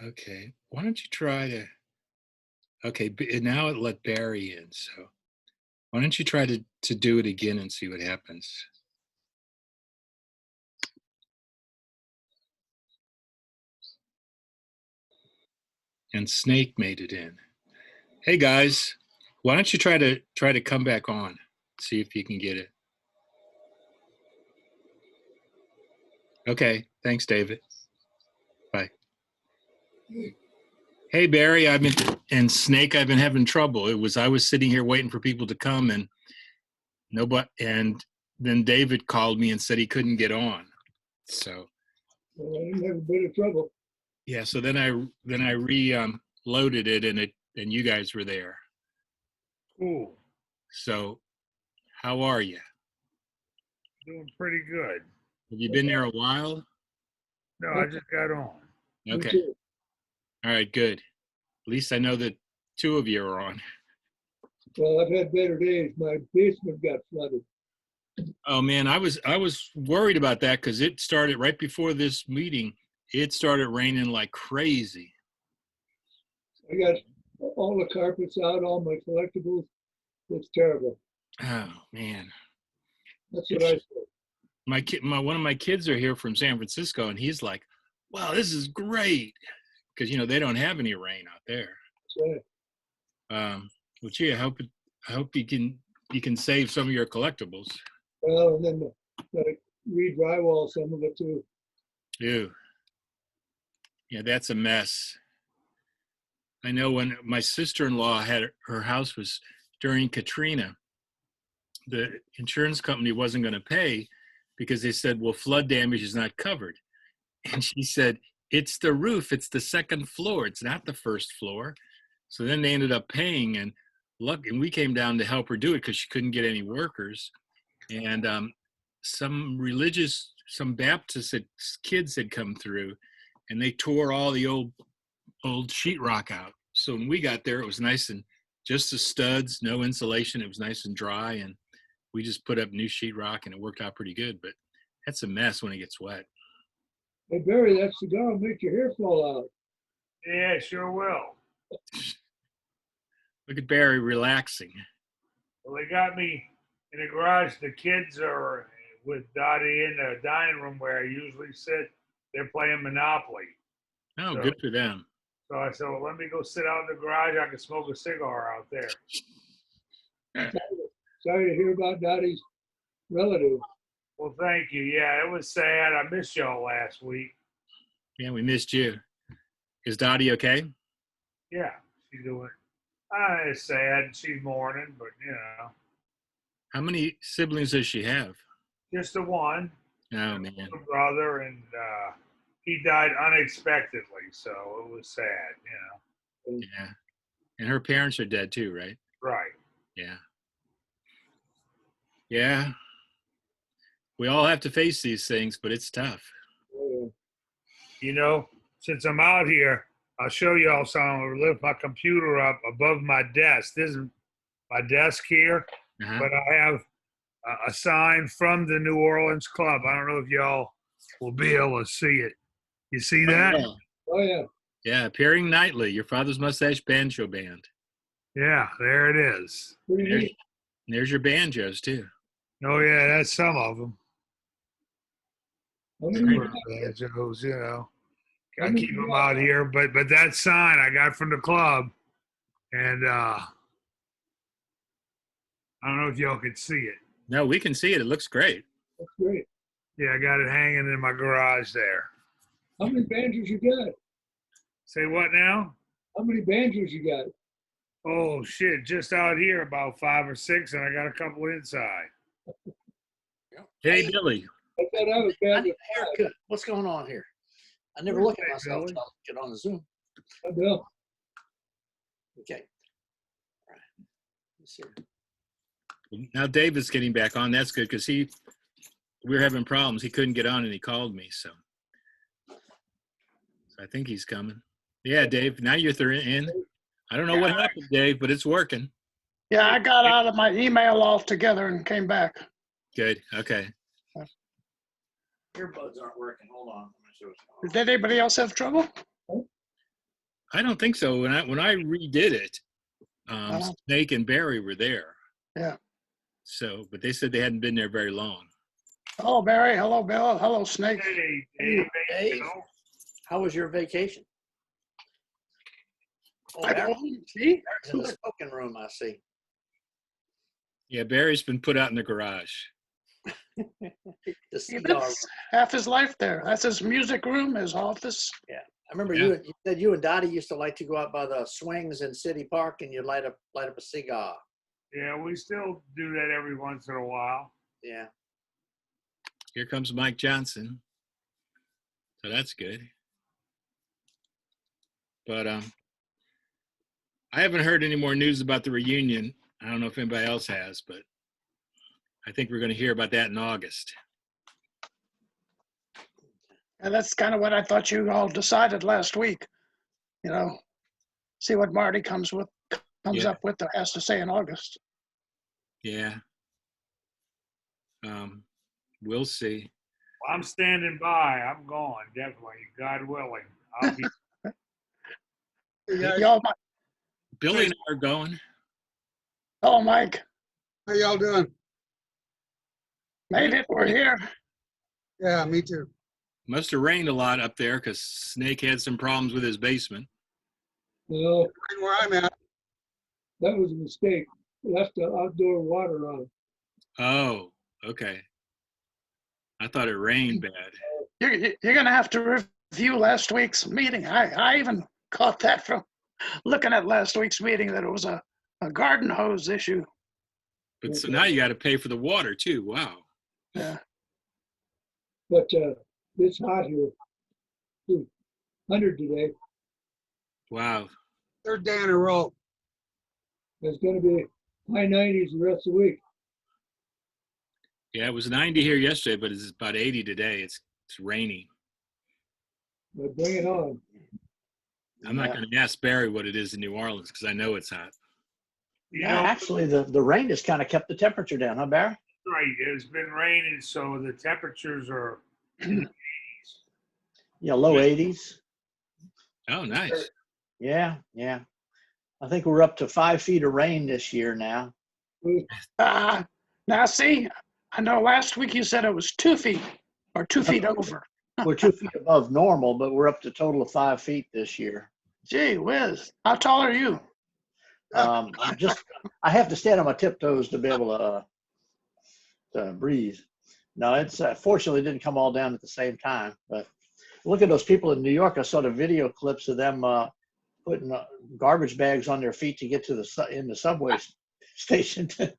Okay. Why don't you try to? Okay, now it let Barry in. So why don't you try to do it again and see what happens? And Snake made it in. Hey guys, why don't you try to come back on? See if you can get it. Okay, thanks, David. Bye. Hey Barry, and Snake. I've been having trouble. I was sitting here waiting for people to come, and nobody. And then David called me and said he couldn't get on. So Well, I didn't have a bit of trouble. yeah, so then I loaded it, and you guys were there. Cool. So how are you? Doing pretty good. Have you been there a while? No, I just got on. Okay. All right, good. At least I know that two of you are on. Well, I've had better days. My basement got flooded. Oh man, I was worried about that because it started right before this meeting. It started raining like crazy. I got all the carpets out, all my collectibles. It's terrible. Oh man, That's what I said. one of my kids are here from San Francisco, and he's like, "Wow, this is great," because they don't have any rain out there. That's right. Well, gee, I hope you can save some of your collectibles. Well, and then re-drywall some of it too. Ew. Yeah, that's a mess. I know when my sister-in-law had her house was during Katrina, the insurance company wasn't going to pay because they said, well, flood damage is not covered. And she said, it's the roof, it's the second floor, it's not the first floor. So then they ended up paying, and we came down to help her do it because she couldn't get any workers. And some Baptist kids had come through, and they tore all the old sheetrock out. So when we got there, it was nice and just the studs, no insulation. It was nice and dry, and we just put up new sheetrock, and it worked out pretty good. But that's a mess when it gets wet. Hey Barry, that cigar will make your hair fall out. Yeah, it sure will. Look at Barry relaxing. Well, they got me in the garage. The kids are with Dottie in the dining room where I usually sit. They're playing Monopoly. Oh, good for them. So I said, well, let me go sit out in the garage. I can smoke a cigar out there. Sorry to hear about Dottie's relative. Well, thank you. Yeah, it was sad. I missed y'all last week. Yeah, we missed you. Is Dottie okay? Yeah, she's doing. It's sad. She's mourning, but How many siblings does she have? just the one. Oh man. A brother, and he died unexpectedly, so it was sad. Yeah. And her parents are dead too, right? Right. Yeah. Yeah. We all have to face these things, but it's tough. Since I'm out here, I'll show y'all something. I'll lift my computer up above my desk. This is my desk here, but I have a sign from the New Orleans Club. I don't know if y'all will be able to see it. You see that? Oh yeah. Yeah, appearing nightly. Your Father's Mustache Banjo Band. Yeah, there it is. There's your banjos too. Oh yeah, that's some of them. Banjos, I keep them out here, but that sign I got from the club, and I don't know if y'all could see it. No, we can see it. It looks great. That's great. Yeah, I got it hanging in my garage there. How many banjos you got? Say what now? How many banjos you got? Oh shit! Just out here about 5 or 6, and I got a couple inside. Hey, Billy. I thought I was I bad. need a haircut. What's going on here? I never look at myself until I get on the Zoom. Bill. Okay. All right. Let's see. Now David's getting back on. That's good because we were having problems. He couldn't get on, and he called me. So I think he's coming. Yeah, Dave. Now you're in. I don't know what happened, Dave, but it's working. Yeah, I got out of my email altogether and came back. Good. Okay. Earbuds aren't working. Hold on. Did anybody else have trouble? I don't think so. When I redid it, Uh-huh. Snake and Barry were there. Yeah. So, but they said they hadn't been there very long. Hello, Barry. Hello, Bill. Hello, Snake. Hey, Dave. Dave. You know, How was your vacation? Oh, I Barry's don't see. in the smoking room, I see. Yeah, Barry's been put out in the garage. The He cigar. lives half his life there. That's his music room, his office. I remember Yeah. you said you and Dottie used to like to go out by the swings in City Park and you light up a cigar. yeah, we still do that every once in a while. Yeah. Here comes Mike Johnson. So that's good. But I haven't heard any more news about the reunion. I don't know if anybody else has, but I think we're going to hear about that in August. And that's kind of what I thought you all decided last week. You know, see what Marty comes Yeah. up with or has to say in August. Yeah. We'll see. Well, I'm standing by. I'm going, definitely. God willing. I'll be. Y'all, Billy and I are going. hello, Mike. How y'all doing? Made it. We're here. Yeah, me too. Must have rained a lot up there because Snake had some problems with his basement. No, Right where I'm at. that was a mistake. Left the outdoor water on. Oh, okay. I thought it rained bad. You're going to have to review last week's meeting. I even caught that from looking at last week's meeting that it was a garden hose issue. But so now you got to pay for the water too. Wow. Yeah. But it's hot here. 100 today. Wow. Third day in a row. It's going to be high 90s the rest of the week. Yeah, it was 90 here yesterday, but it's about 80 today. It's raining. But bring it on. I'm not Yeah. going to ask Barry what it is in New Orleans because I know it's hot. You Yeah, know, actually, the rain has kind of kept the temperature down, huh, Barry? right. It's been raining, so the temperatures are in the 80s. Yeah, low 80s. Oh, nice. Yeah, yeah. I think we're up to 5 feet of rain this year now. Now, see, I know last week you said it was 2 feet or 2 feet over. We're 2 feet above normal, but we're up to a total of 5 feet this year. Gee whiz. How tall are you? I have to stand on my tiptoes to be able to breathe. No, it's fortunately it didn't come all down at the same time. But look at those people in New York. I saw the video clips of them putting garbage bags on their feet to get to in the subway station to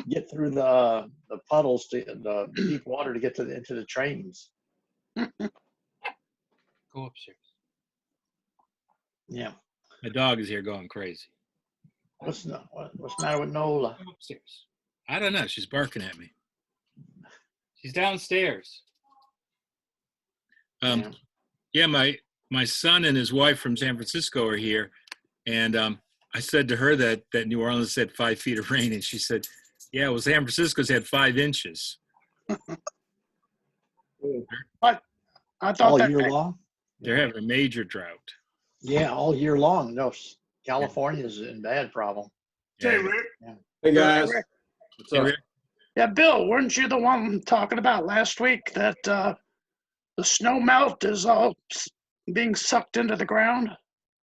get through the puddles to the deep water to get into the trains. Go upstairs. Yeah. My dog is here going crazy. What's the matter with Nola? Go upstairs. I don't know. She's barking at me. She's downstairs. Yeah, my son and his wife from San Francisco are here, and I said to her that New Orleans had 5 feet of rain, and she said, "Yeah, well, San Francisco's had 5 inches." I thought All that year long? They're having a major drought. Yeah, all year long. No, California's in bad problem. Say, Yeah. Rick, Hey guys, Rick. what's Hey, up? Rick, Yeah, Bill, weren't you the one talking about last week that the snow melt is all being sucked into the ground?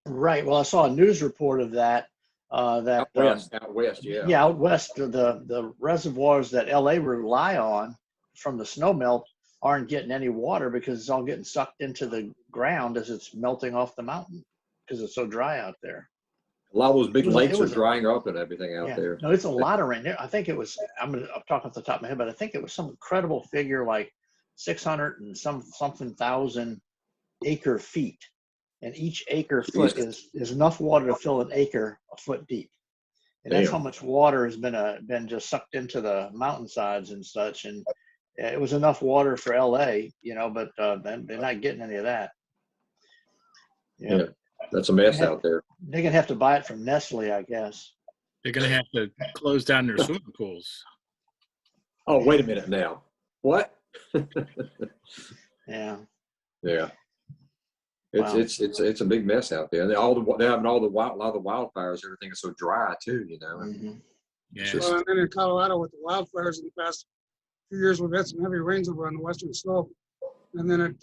Right. Well, I saw a news report of that. Out west, yeah. Yeah, out west, the reservoirs that LA rely on from the snow melt aren't getting any water because it's all getting sucked into the ground as it's melting off the mountain because it's so dry out there. A lot of those big It lakes are was a- drying up and everything out Yeah. there. No, it's a lot of rain. I think it was, I'm talking off the top of my head, but I think it was some incredible figure like 600 and something thousand acre feet. And each acre foot is enough water to fill an acre a foot deep. And that's Damn. how much water has been just sucked into the mountainsides and such. And it was enough water for LA, but they're not getting any of that. Yeah, that's a mess out there. They're gonna have to buy it from Nestle, I guess. they're going to have to close down their swimming pools. Oh, wait a minute now. What? Yeah. Yeah. It's Wow. it's a big mess out there. And they're having a lot of the wildfires. Everything is so dry too. You know. Mhm. Yeah. Just- Well, and then in Colorado with the wildfires in the past few years, we've had some heavy rains over on the western slope. And then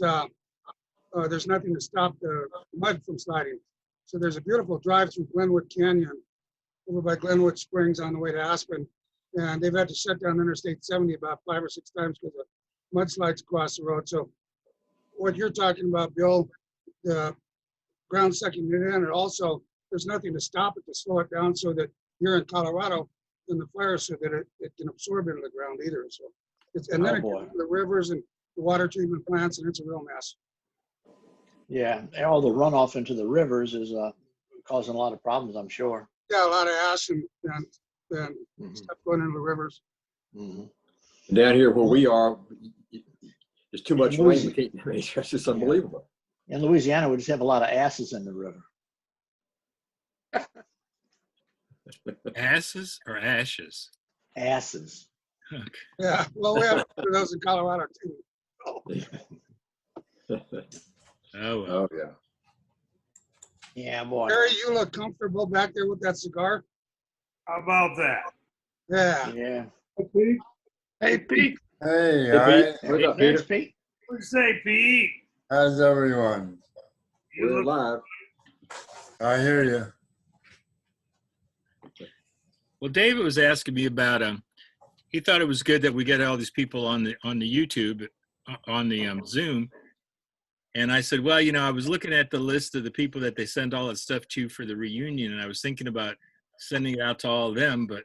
there's nothing to stop the mud from sliding. So there's a beautiful drive through Glenwood Canyon over by Glenwood Springs on the way to Aspen. And they've had to shut down Interstate 70 about 5 or 6 times because of mudslides across the road. So what you're talking about, Bill, the ground sucking it in, and also there's nothing to stop it, to slow it down so that you're in Colorado in the fire so that it can absorb into the ground either. So and then Oh, it boy. gets to the rivers and the water treatment plants, and it's a real mess. Yeah, all the runoff into the rivers is causing a lot of problems, I'm sure. Yeah, a lot of ash and Mhm. stuff going into the rivers. Mhm. Down here where we are, there's too much In rain. We can't, it's just unbelievable. In Louisiana, we just have a lot of asses in the river. Asses or ashes? Asses. Okay. Yeah, well, we have those in Colorado too. Oh, well. Oh yeah. Yeah, boy. Barry, you look comfortable back there with that cigar? How about that? Yeah. Yeah. Okay. Hey, Pete, Hey, Hey, guys. Pete, what's up, Thanks, Peter? Pete. What say, Pete? How's everyone? You We're look live. I hear you. Well, David was asking me about he thought it was good that we get all these people on the YouTube on the Zoom. And I said, well, I was looking at the list of the people that they send all that stuff to for the reunion, and I was thinking about sending it out to all of them, but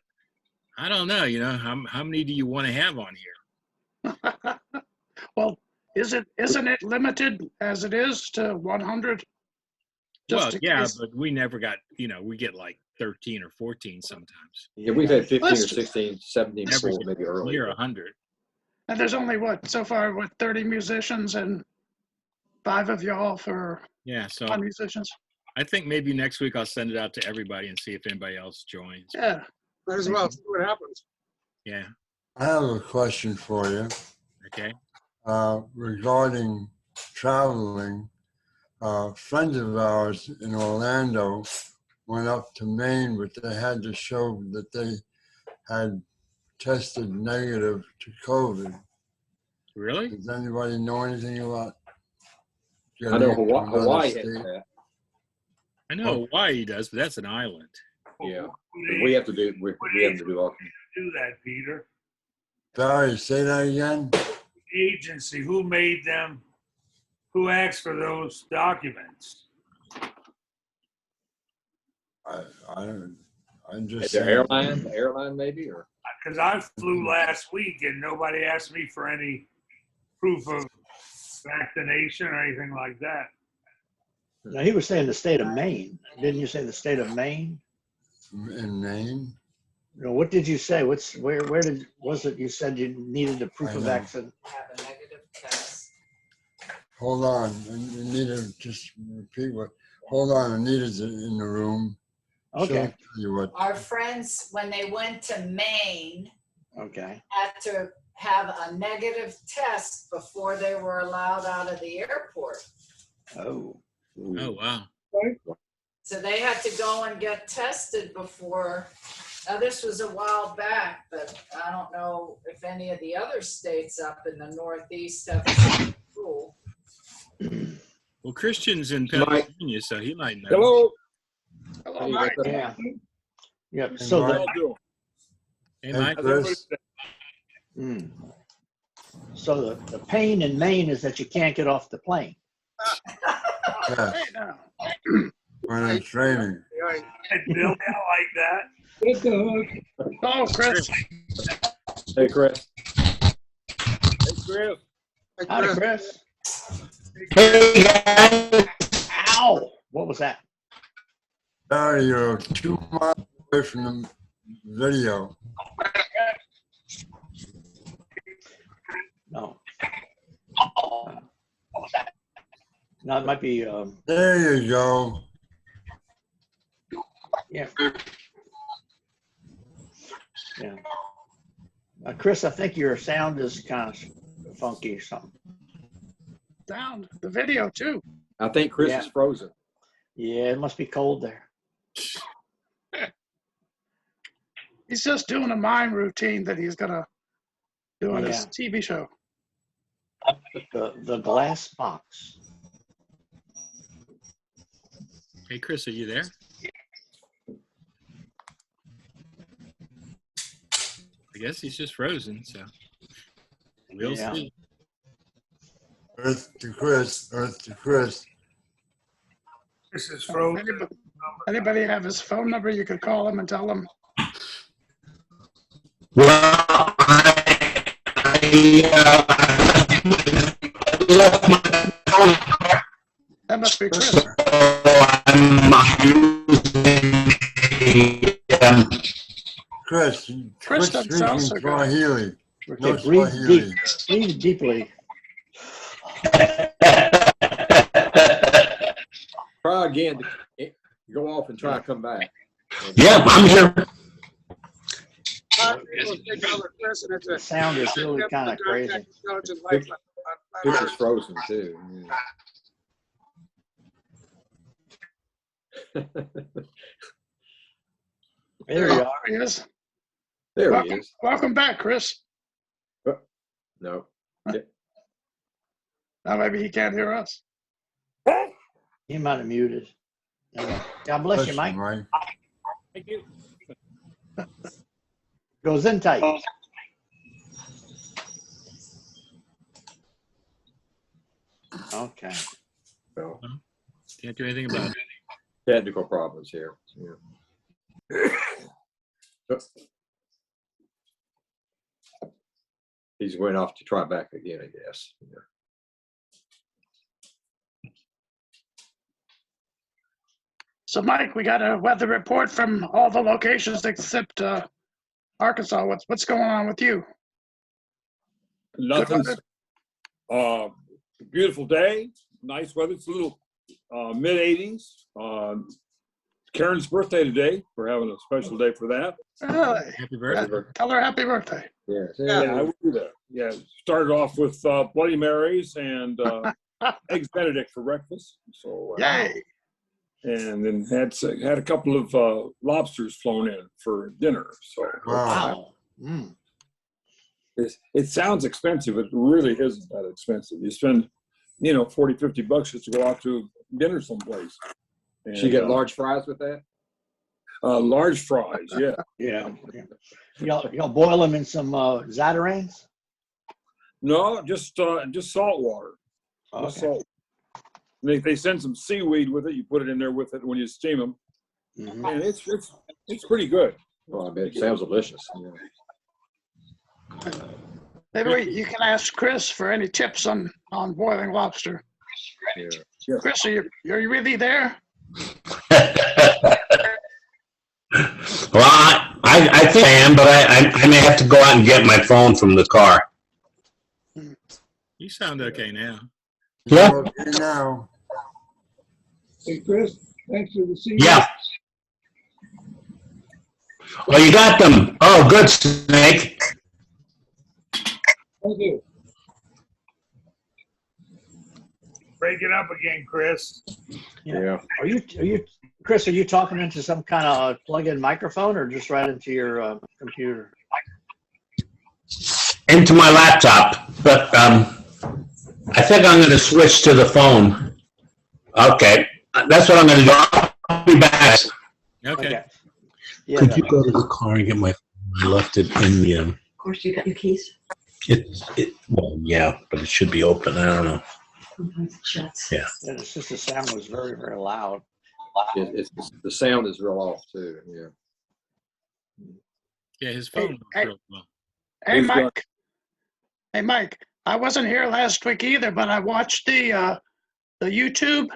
I don't know, how many do you want to have on here? well, isn't it limited as it is to 100? Well, Just in yeah, case. but we never got, we get like 13 or 14 sometimes. Yeah, we've had 15 or Listen. 16, 17 Never before, maybe early. near 100. And there's only so far, 30 musicians and 5 of y'all for Yeah, so non-musicians? I think maybe next week I'll send it out to everybody and see if anybody else joins. Yeah. Might as well see what happens. Yeah, I have a question for you okay. regarding traveling. Friends of ours in Orlando went up to Maine, but they had to show that they had tested negative to COVID. Really? Does anybody know anything about I know getting to another Hawaii has state? that. I know Hawaii does, but that's an island. Yeah. Who We have to do. We have to do all. do that, Peter? Barry, say that again. Agency, who made them? Who asked for those documents? I'm just The saying. airline maybe, or Because I flew last week and nobody asked me for any proof of vaccination or anything like that. Now, he was saying the state of Maine. Didn't you say the state of Maine? In Maine. What did you say? Where was it you said you needed a proof I of know. vaccine? Have a negative test. Hold on, Anita, just repeat what. Hold on, Anita's in the room. She'll Okay, tell you what. Our friends, when they went to Maine, okay. had to have a negative test before they were allowed out of the airport. Oh, Oh, wow. So they had to go and get tested before. Now, this was a while back, but I don't know if any of the other states up in the Northeast have the same rule. Well, Christian's in Mike. Pennsylvania, so he might know. Hello. Hello, Hey, Mike. what's up? yeah. Yep. And So Mike- Hey, Hey, Mike. Chris, so the pain in Maine is that you can't get off the plane. yes, Hey, now. when it's raining. Yeah, And Bill, I like that. Get the hook. Oh, Chris. Hey, Chris. Hey, Howdy, Chris. Chris. Ow! What was that? Barry, you're 2 miles away from the video. No. What was that? No, it might be. There you go. Yeah. Yeah. Chris, I think your sound is kind of funky or something. Sound. The video, too. I think Chris Yeah. is frozen. Yeah, it must be cold there. He's just doing a mime routine that he's gonna do on his Yeah. TV show. The glass box. Hey, Chris, are you there? I guess he's just frozen, so we'll Yeah. see. Earth to Chris, Earth to Chris. This is frozen. Anybody have his phone number? You could call him and tell him. Well, left my phone, That must be Chris. so I'm using Chris, Chris quit doesn't sound so speaking good. Swahili. No Okay, breathe Swahili. deep. Breathe deeply. Try again. Go off and try to come back. Yeah, I'm here. Chris, and it's The a sound is really kind of crazy. intelligent life on Chris planet is frozen too. Yeah. There you are. He is. There he Welcome, is. welcome back, Chris. No. Now maybe he can't hear us. He might have muted. God bless you, Mike. Thank you. Goes in tight. Okay. Well, Can't do anything about it. technical problems here. Yeah. He's went off to try back again, I guess. Yeah. So, Mike, we got a weather report from all the locations except Arkansas. What's going on with you? Nothing's, beautiful day, nice weather. It's a little mid 80s. Karen's birthday today. We're having a special day for that. Really? Happy birthday. Tell her happy birthday. Yeah. Yeah, I will do that. Yeah, started off with Bloody Marys and Eggs Benedict for breakfast. So, Yay. and then had a couple of lobsters flown in for dinner. So Wow. Wow. it sounds expensive. It really isn't that expensive. You spend, $40-50 just to go out to dinner someplace. And, She get large fries with that? large fries, yeah. Yeah. Y'all boil them in some Zatarain's? No, just salt water. Just Okay. salt. They send some seaweed with it. You put it in there with it when you steam them, Mhm. and it's pretty good. Well, I bet it sounds delicious. Yeah. Maybe you can ask Chris for any tips on boiling lobster. Yeah. Chris, are you really there? Well, I think I am, but I may have to go out and get my phone from the car. You sound okay now. Yeah. You're okay now. Hey, Chris, thanks for the seat. Yeah. Well, you got them. Oh, good, Snake. Thank you. Break it up again, Chris. Yeah. Are you, Chris, are you talking into some kind of plug-in microphone or just right into your computer? Into my laptop, but I think I'm going to switch to the phone. Okay, that's what I'm going to do. I'll be back. Okay. Yeah. Could you go to the car and get my phone? I left it in the. Of course, you got your keys. Well, yeah, but it should be open. I don't know. Sometimes it shuts. Yeah. Yeah, it's just the sound was very, very loud. The sound is real off too. Yeah. Yeah, his phone works hey. real well. Hey, Who's got- Mike. Hey, Mike. I wasn't here last week either, but I watched the YouTube.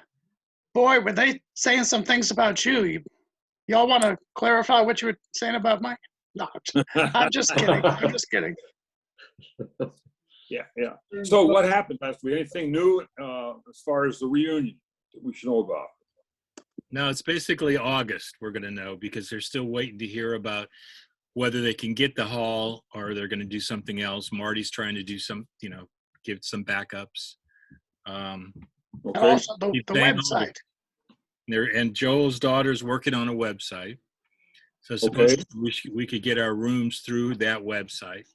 Boy, were they saying some things about you. Y'all want to clarify what you were saying about Mike? No, I'm just kidding. I'm just kidding. Yeah. So what happened last week? Anything new as far as the reunion that we should know about? No, it's basically August we're going to know because they're still waiting to hear about whether they can get the hall or they're going to do something else. Marty's trying to do some, give some backups. And Okay, also the Keep saying all website. And Joel's daughter's working on a website. So Okay. supposedly we could get our rooms through that website.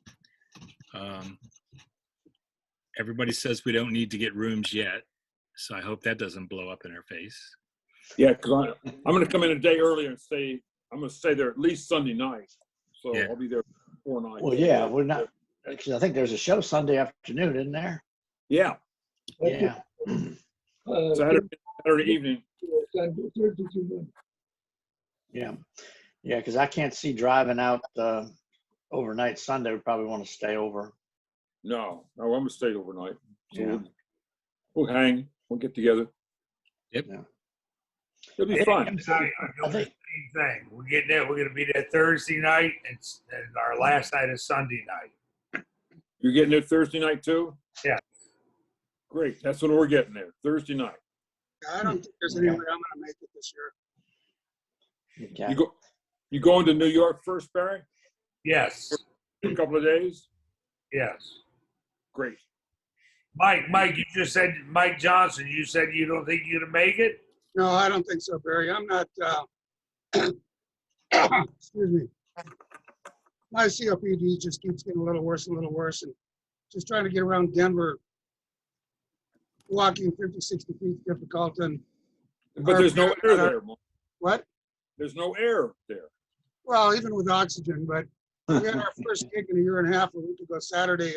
Everybody says we don't need to get rooms yet. So I hope that doesn't blow up in our face. yeah, because I'm going to come in a day earlier and stay. I'm going to stay there at least Sunday night. So Yeah. I'll be there 4 nights. Well, yeah, we're not, actually, I think there's a show Sunday afternoon, isn't there? Yeah, Yeah. Saturday evening. Sunday, Thursday through Monday. Yeah. Yeah, because I can't see driving out overnight Sunday. We probably want to stay over. No, I'm going to stay overnight. So Yeah. we'll hang. We'll get together. Yep. Yeah. It'll be fun. I'm doing the same thing. We're getting there. We're going to be there Thursday night, and our last night is Sunday night. You're getting there Thursday night too? Yeah. Great. That's when we're getting there. Thursday night. I don't think there's any way I'm gonna make it this year. Okay. You going to New York first, Barry? Yes. For a couple of days? Yes. Great. Mike, you just said, Mike Johnson, you said you don't think you're going to make it? No, I don't think so, Barry. I'm not, excuse me. My COPD just keeps getting a little worse, and just trying to get around Denver, walking 50, 60 feet is difficult. And But there's no air there, Mark. what? There's no air there. Well, even with oxygen, but we had our first gig in a year and a half a week ago Saturday,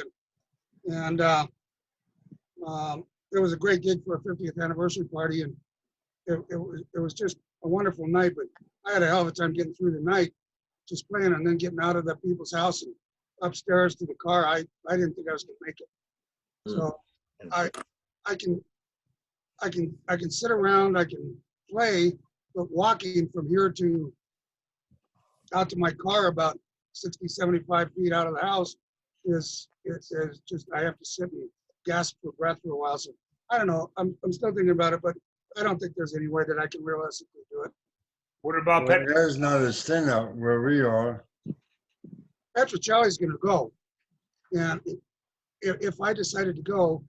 and it was a great gig for a 50th anniversary party, and it was just a wonderful night. But I had a hell of a time getting through the night, just playing, and then getting out of the people's house and upstairs to the car. I didn't think I was gonna make it. So I can sit around, I can play, but walking from here to out to my car about 60, 75 feet out of the house is just, I have to sit and gasp for breath for a while. So I don't know. I'm still thinking about it, but I don't think there's any way that I can realistically do it. What about Well, there's not a thin out where we are. Petrocelli's going to go. And if I decided to go,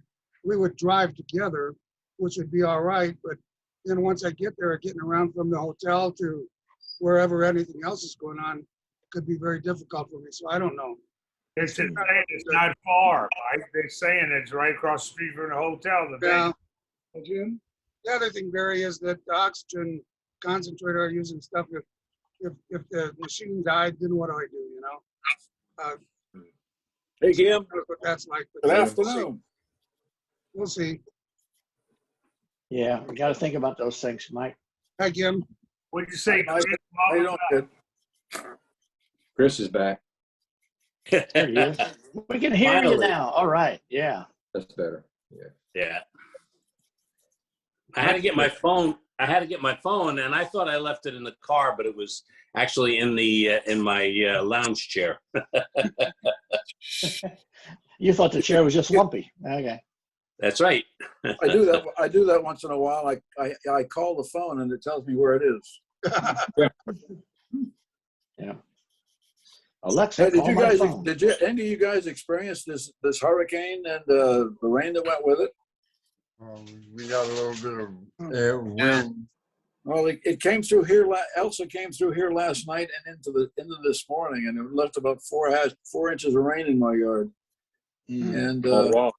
we would drive together, which would be all right. But then once I get there, getting around from the hotel to wherever anything else is going on could be very difficult for me. So I don't know. It's not far, Mike. They're saying it's right across the street from the hotel. Yeah. Jim? The other thing, Barry, is that the oxygen concentrator are using stuff. If the machine died, then what do I do? You know? Hey, Kim. What that's like. But Good we'll afternoon. see. We'll see. Yeah, we got to think about those things, Mike. Hi, Jim. What'd you say? How you doing, kid? Chris is back. There he is. We can hear you Finally. now. All right. Yeah. That's better. Yeah. Yeah. I had to get my phone. And I thought I left it in the car, but it was actually in my lounge chair. You thought the chair was just lumpy. Okay. That's right. I do that once in a while. I call the phone and it tells me where it is. Yeah. Alexa, Hey, call my phone. did any of you guys experience this hurricane and the rain that went with it? We got a little bit of air, wind. Well, it came through here. Elsa came through here last night and into this morning, and it left about 4 inches of rain in my yard. And Wow.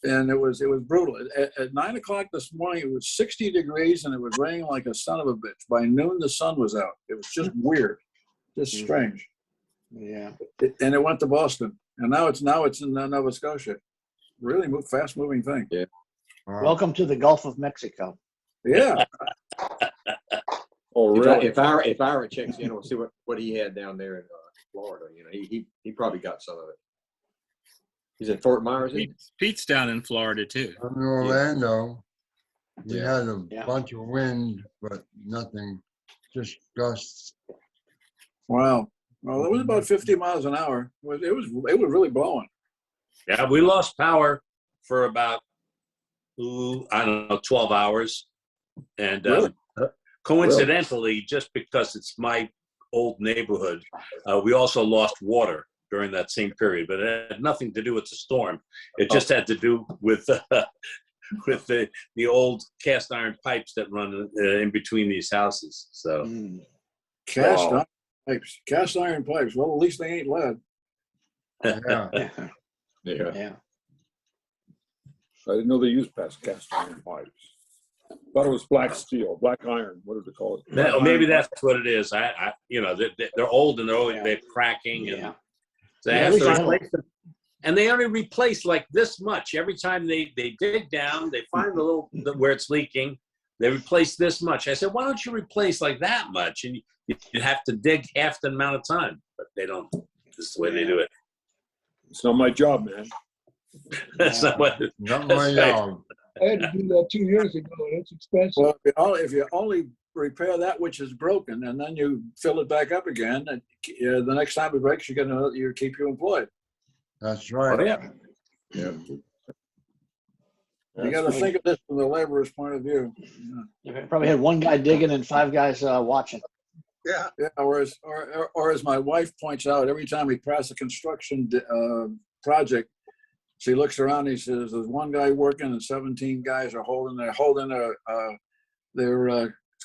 and it was brutal. At 9 o'clock this morning, it was 60 degrees and it was raining like a son of a bitch. By noon, the sun was out. It was just weird, just strange. Yeah. And it went to Boston, and now it's in Nova Scotia. Really fast moving thing. Yeah. Welcome to the Gulf of Mexico. Yeah. Oh, really? If Ira checks in, we'll see what he had down there in Florida. You know, he probably got some of it. He's in Fort Myers. Pete's down in Florida too. From Orlando, we Yeah. had a bunch of wind, but nothing, just gusts. Wow. Well, it was about 50 miles an hour. It was really blowing. Yeah, we lost power for about 12 hours. And Really? coincidentally, just because it's my old neighborhood, we also lost water during that same period, but it had nothing to do with the storm. It just had to do with with the old cast iron pipes that run in between these houses. So Cast Wow. iron pipes. Cast iron pipes. Well, at least they ain't lead. Yeah. Yeah. Yeah. Yeah. I didn't know they used cast iron pipes. Thought it was black steel, black iron. What did they call it? That- maybe that's what it is. I you know, they're old and they're always they're cracking and Yeah. so they Yeah, have at to least replace them. And they only replace like this much every time they dig down. They find where it's leaking. They replace this much. I said, why don't you replace like that much? And you have to dig half the amount of time, but they don't. This is the way they do it. It's not my job, man. That's not what. Not That's my right. job. I had to do that 2 years ago, and it's expensive. Well, if you only repair that which is broken and then you fill it back up again, and, the next time it breaks, you keep you employed. That's right. Oh, yeah. Yeah. You got to think of this from the laborer's point of view. You probably had one guy digging and 5 guys watching. Yeah. Yeah, or as my wife points out, every time we pass a construction project, she looks around and she says, "There's one guy working and 17 guys are holding their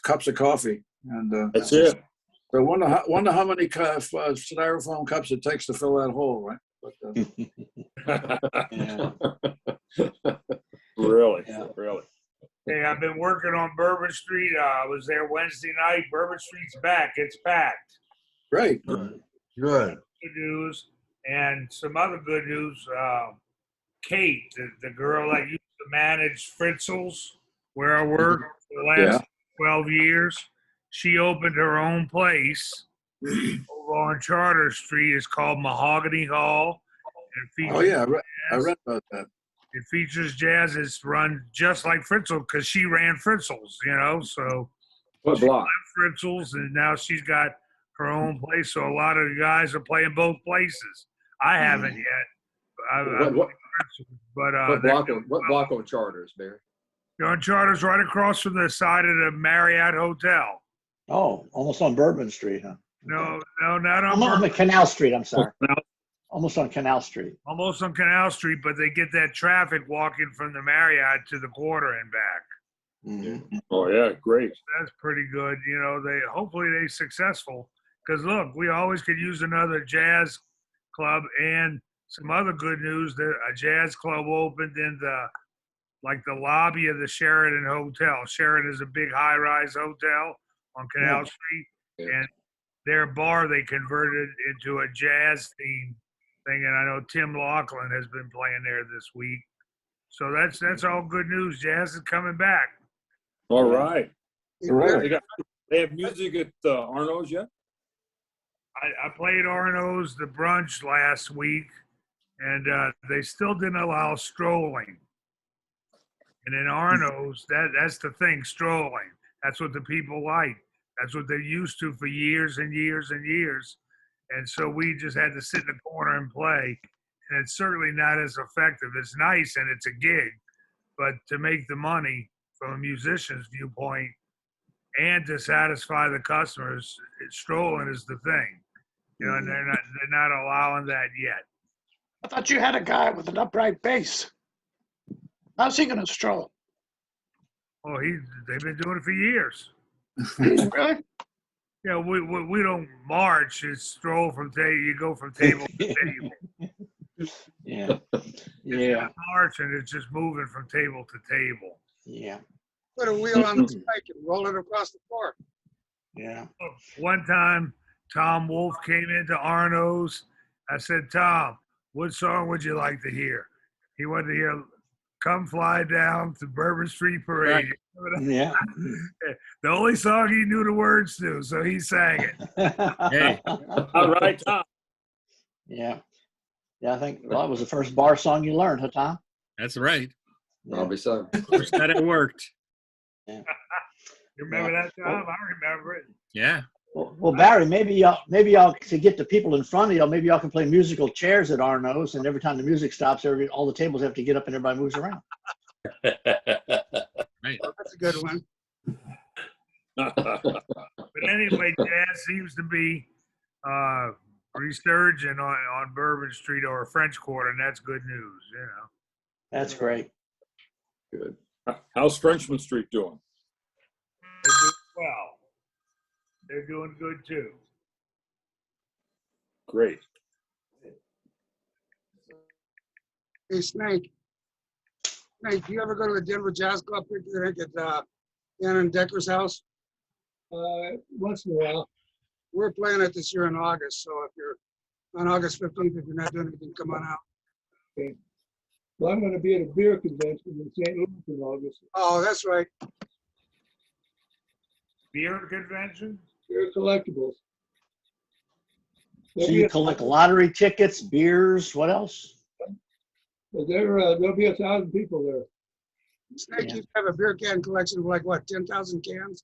cups of coffee." And That's it. so wonder how many styrofoam cups it takes to fill that hole, right? But, Yeah. Really, Yeah. really. Hey, I've been working on Bourbon Street. I was there Wednesday night. Bourbon Street's back. It's packed. great. Good. Good news. And some other good news. Kate, the girl that used to manage Fritzl's, where I worked for the last 12 years, she opened her own place over on Charter Street. It's called Mahogany Hall. It features Oh yeah, I jazz. read about that. It features jazz. It's run just like Fritzl because she ran Fritzl's, you know. So What block? Fritzl's, and now she's got her own place. So a lot of the guys are playing both places. I haven't yet. What block on Charters, Barry? John Charter's right across from the side of the Marriott Hotel. Oh, almost on Bourbon Street, huh? No, not on On Bourbon, Canal Street, I'm sorry. Almost on Canal Street. almost on Canal Street, but they get that traffic walking from the Marriott to the quarter and back. Mhm. Oh yeah, great. That's pretty good. You know, hopefully they're successful. Because look, we always could use another jazz club, and some other good news that a jazz club opened in the lobby of the Sheraton Hotel. Sheraton is a big high-rise hotel on Canal Street, and their bar they converted into a jazz theme thing. And I know Tim Laughlin has been playing there this week. So that's all good news. Jazz is coming back. All right. Right. They have music at Arno's yet? I played Arno's the brunch last week, and they still didn't allow strolling. And in Arno's, that's the thing, strolling. That's what the people like. That's what they're used to for years and years and years. And so we just had to sit in the corner and play. And it's certainly not as effective. It's nice and it's a gig, but to make the money from a musician's viewpoint and to satisfy the customers, strolling is the thing. You know, and they're not allowing that yet. I thought you had a guy with an upright bass. How's he gonna stroll? Oh, they've been doing it for years. Really? Yeah, we don't march. It's stroll from table. You go from table to table. Yeah. It's Yeah. not marching. It's just moving from table to table. Yeah. Put a wheel on the spike and roll it across the floor. Yeah. One time, Tom Wolfe came into Arno's. I said, Tom, what song would you like to hear? He wanted to hear "Come Fly Down to Bourbon Street Parade." Yeah. The only song he knew the words to, so he sang it. Hey. All right, Tom. Yeah. Yeah, I think that was the first bar song you learned, huh, Tom? That's right. Probably so. First that it worked. You remember that, Tom? I remember it. Yeah. Well, Barry, maybe y'all to get the people in front of y'all, maybe y'all can play musical chairs at Arno's, and every time the music stops, all the tables have to get up and everybody moves around. Right. Oh, that's a good one. But anyway, jazz seems to be resurgent on Bourbon Street or French Quarter, and that's good news, you know. That's great. Good. How's Frenchman Street doing? They're doing well. They're doing good too. Great. Hey, Snake. Snake, do you ever go to the Denver Jazz Club picnic at Ann Decker's house? Once in a while. We're playing it this year in August, so if you're on August 15th, if you're not doing anything, come on out. Okay. Well, I'm going to be at a beer convention in St. Louis in August. Oh, that's right. Beer convention? Beer collectibles. So you collect lottery tickets, beers, what else? There'll be 1,000 people there. Snake, you have a beer can collection of like what, 10,000 cans?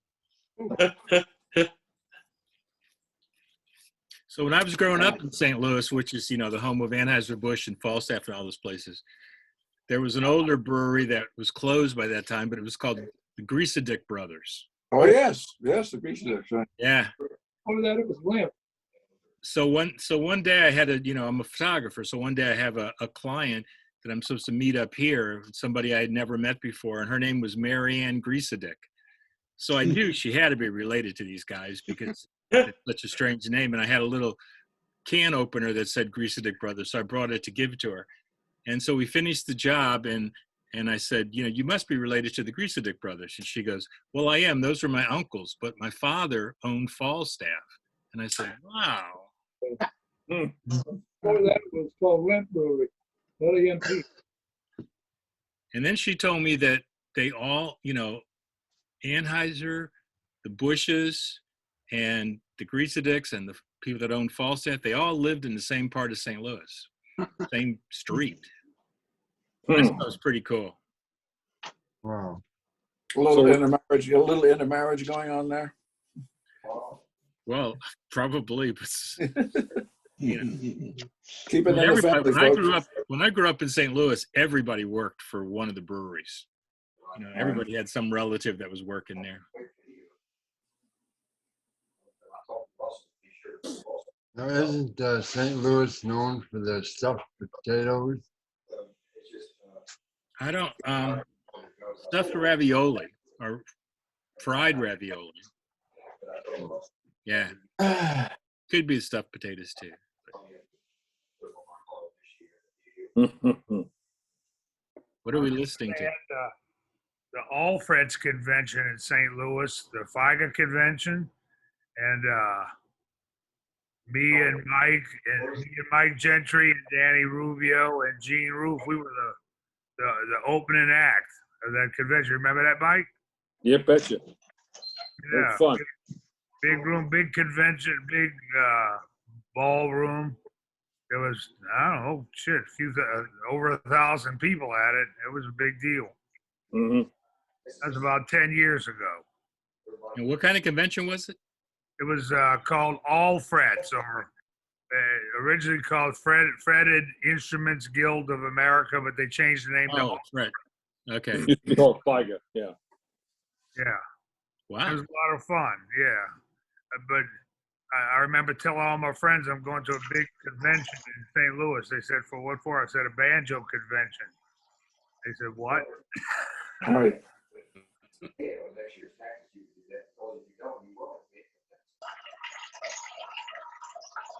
So when I was growing up in St. Louis, which is, the home of Anheuser-Busch and Falstaff and all those places, there was an older brewery that was closed by that time, but it was called the Griesedick Brothers. Oh, yes. Yes, the Griesedick, right. Yeah. Before that, it was Lamp. So one day I had I'm a photographer. So one day I have a client that I'm supposed to meet up here, somebody I had never met before, and her name was Mary Ann Griesedick. So I knew she had to be related to these guys because it's such a strange name. And I had a little can opener that said Griesedick Brothers. So I brought it to give to her. And so we finished the job, and I said, you must be related to the Griesedick Brothers. And she goes, well, I am. Those were my uncles, but my father owned Falstaff. And I said, wow. Before that, it was called Lamp Brewery, LAMP. And then she told me that they all, Anheuser, the Bushes, and the Griesedicks, and the people that owned Falstaff, they all lived in the same part of St. Louis, same street. I thought it was pretty cool. Wow. A little intermarriage going on there. Well, probably, but Keep it in the family, when I grew up in St. Louis, everybody worked for one of the breweries. Everybody had some relative that was working there. Now, isn't St. Louis known for their stuffed potatoes? I don't, stuffed ravioli or fried ravioli. Yeah. Could be stuffed potatoes too. What are we listening to? The Alfred's convention in St. Louis, the FIGA convention, and me and Mike Gentry and Danny Rubio and Gene Roof, we were the opening act of that convention. Remember that, Mike? Yeah, betcha. Yeah. Fun. Big room, big convention, big ballroom. There was, I don't know, over 1,000 people at it. It was a big deal. Mm-hmm. That was about 10 years ago. And what kind of convention was it? It was called Alfred's, or originally called Fretted Instruments Guild of America, but they changed the name to Alfred. Right. Okay. It's called FIGA, yeah. Yeah. Wow. It was a lot of fun, yeah. But I remember telling all my friends I'm going to a big convention in St. Louis. They said, for what for? I said, a banjo convention. They said, what? All right.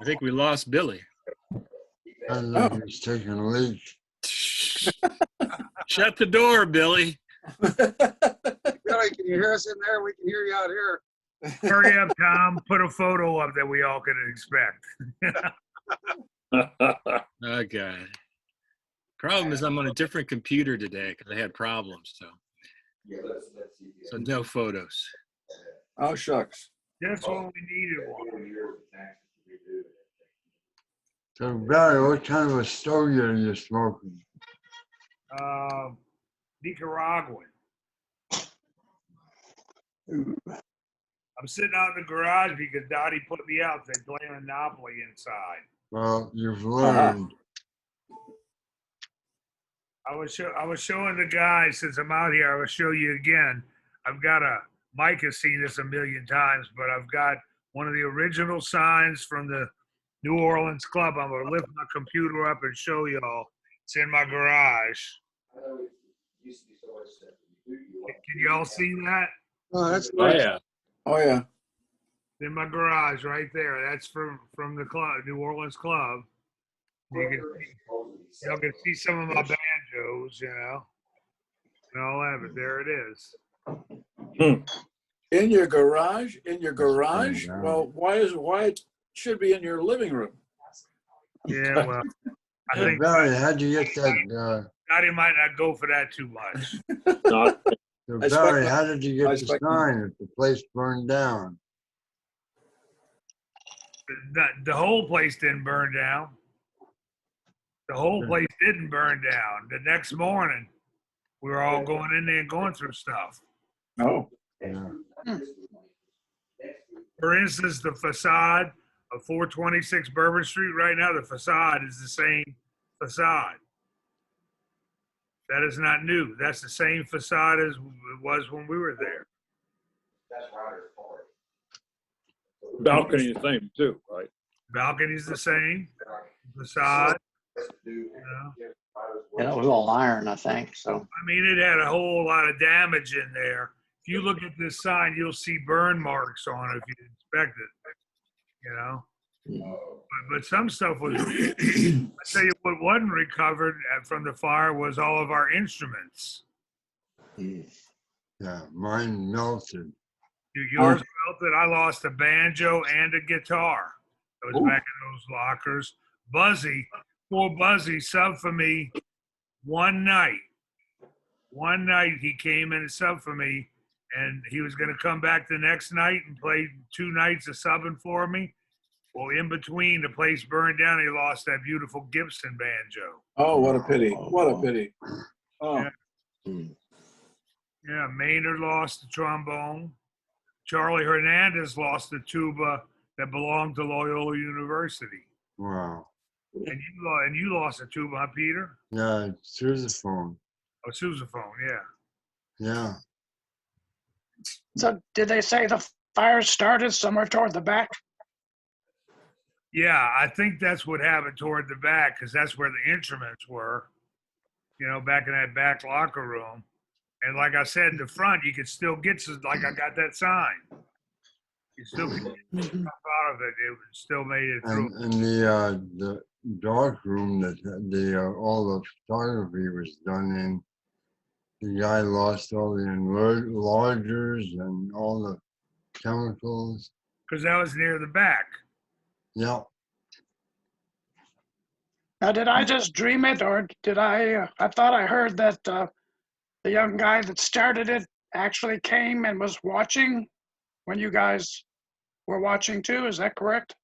I think we lost Billy. I think he's taking a leak. Shut the door, Billy. Billy, can you hear us in there? We can hear you out here. Hurry up, Tom. Put a photo up that we all can expect. Oh, God. Problem is I'm on a different computer today because I had problems. So no photos. Oh, shucks. That's what we needed. So, Barry, what kind of a stogie are you smoking? Nicaraguan. I'm sitting out in the garage because Dottie put me out. They're playing Monopoly inside. Well, you've learned. I was showing the guys, since I'm out here, I will show you again. I've got Mike has seen this a million times, but I've got one of the original signs from the New Orleans club. I'm going to lift my computer up and show y'all. It's in my garage. Can you all see that? Oh, that's Oh, nice. yeah. Oh, yeah. In my garage right there. That's from the club, New Orleans club. Y'all can see some of my banjos, and all that, but there it is. In your garage? In your garage? down. Well, why it should be in your living room? Yeah, well, I Hey, think Barry, how'd you get that? Scotty might not go for that too much. So I expect Barry, not- how did you I get the expect- sign if the place burned down? The whole place didn't burn down. The whole place didn't burn down. The next morning, we were all going in there and going through stuff. Oh, Yeah. For instance, the facade of 426 Bourbon Street right now, the facade is the same facade. That is not new. That's the same facade as it was when we were there. Balcony the same too, right? Balcony's the same. Facade. And it was all iron, I think, so. I mean, it had a whole lot of damage in there. If you look at this sign, you'll see burn marks on it if you inspect it, But some stuff was, I tell you what wasn't recovered from the fire was all of our instruments. Yeah, mine melted. Yours melted. I lost a banjo and a guitar. I was back in those lockers. Buzzy, poor Buzzy, subbed for me one night. One night he came in and subbed for me, and he was going to come back the next night and play 2 nights of subbing for me. Well, in between, the place burned down. He lost that beautiful Gibson banjo. oh, what a pity. What a pity. Oh, Yeah, Maynard lost the trombone. Charlie Hernandez lost the tuba that belonged to Loyola University. Wow. And you lost a tuba, huh, Peter? Yeah, sousaphone. Oh, sousaphone, yeah. Yeah. So did they say the fire started somewhere toward the back? Yeah, I think that's what happened toward the back, because that's where the instruments were, back in that back locker room. And like I said, in the front, you could still get, like I got that sign. You still could get stuff out of it. It still made it through. And the dark room that all the photography was done in, the guy lost all the enlargers and all the chemicals. Because that was near the back. Yep. Now, did I just dream it, or did I thought I heard that the young guy that started it actually came and was watching when you guys were watching too. Is that correct?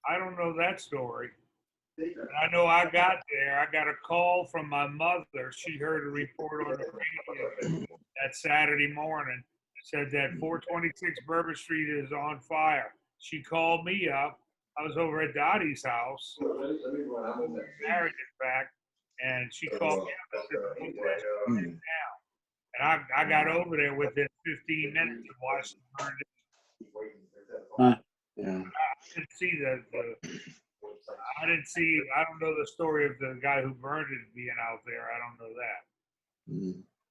I don't know that story. I know I got there. I got a call from my mother. She heard a report on the radio that Saturday morning. Said that 426 Bourbon Street is on fire. She called me up. I was over at Dottie's house. Married, in fact, and she called me up and said, "The whole place is burning down." And I got over there within 15 minutes and watched it burn down. Yeah. I didn't see I don't know the story of the guy who burned it being out there. I don't know that.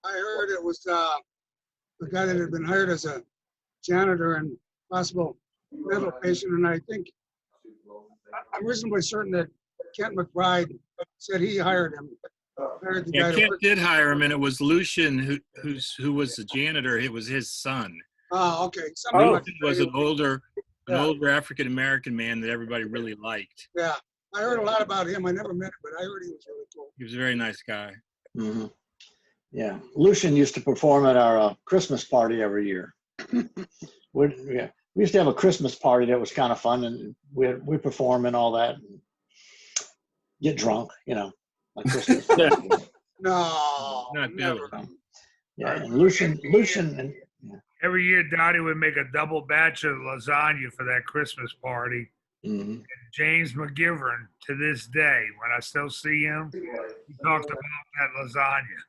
I heard it was the guy that had been hired as a janitor and possible mental patient, and I think I'm reasonably certain that Kent McBride said he hired him. Hired the guy Yeah, to Kent work. did hire him, and it was Lucian who was the janitor. It was his son. Oh, okay. Something like Lucian was an older Yeah. African American man that everybody really liked. Yeah, I heard a lot about him. I never met him, but I heard he was really cool. He was a very nice guy. Mhm. Yeah, Lucian used to perform at our Christmas party every year. We used to have a Christmas party that was kind of fun, and we perform and all that, and get drunk, like Christmas. No, Not never. Yeah, and Lucian, and Every year, Dottie would make a double batch of lasagna for that Christmas party. mhm. James McGivern, to this day, when I still see him, he talks about that lasagna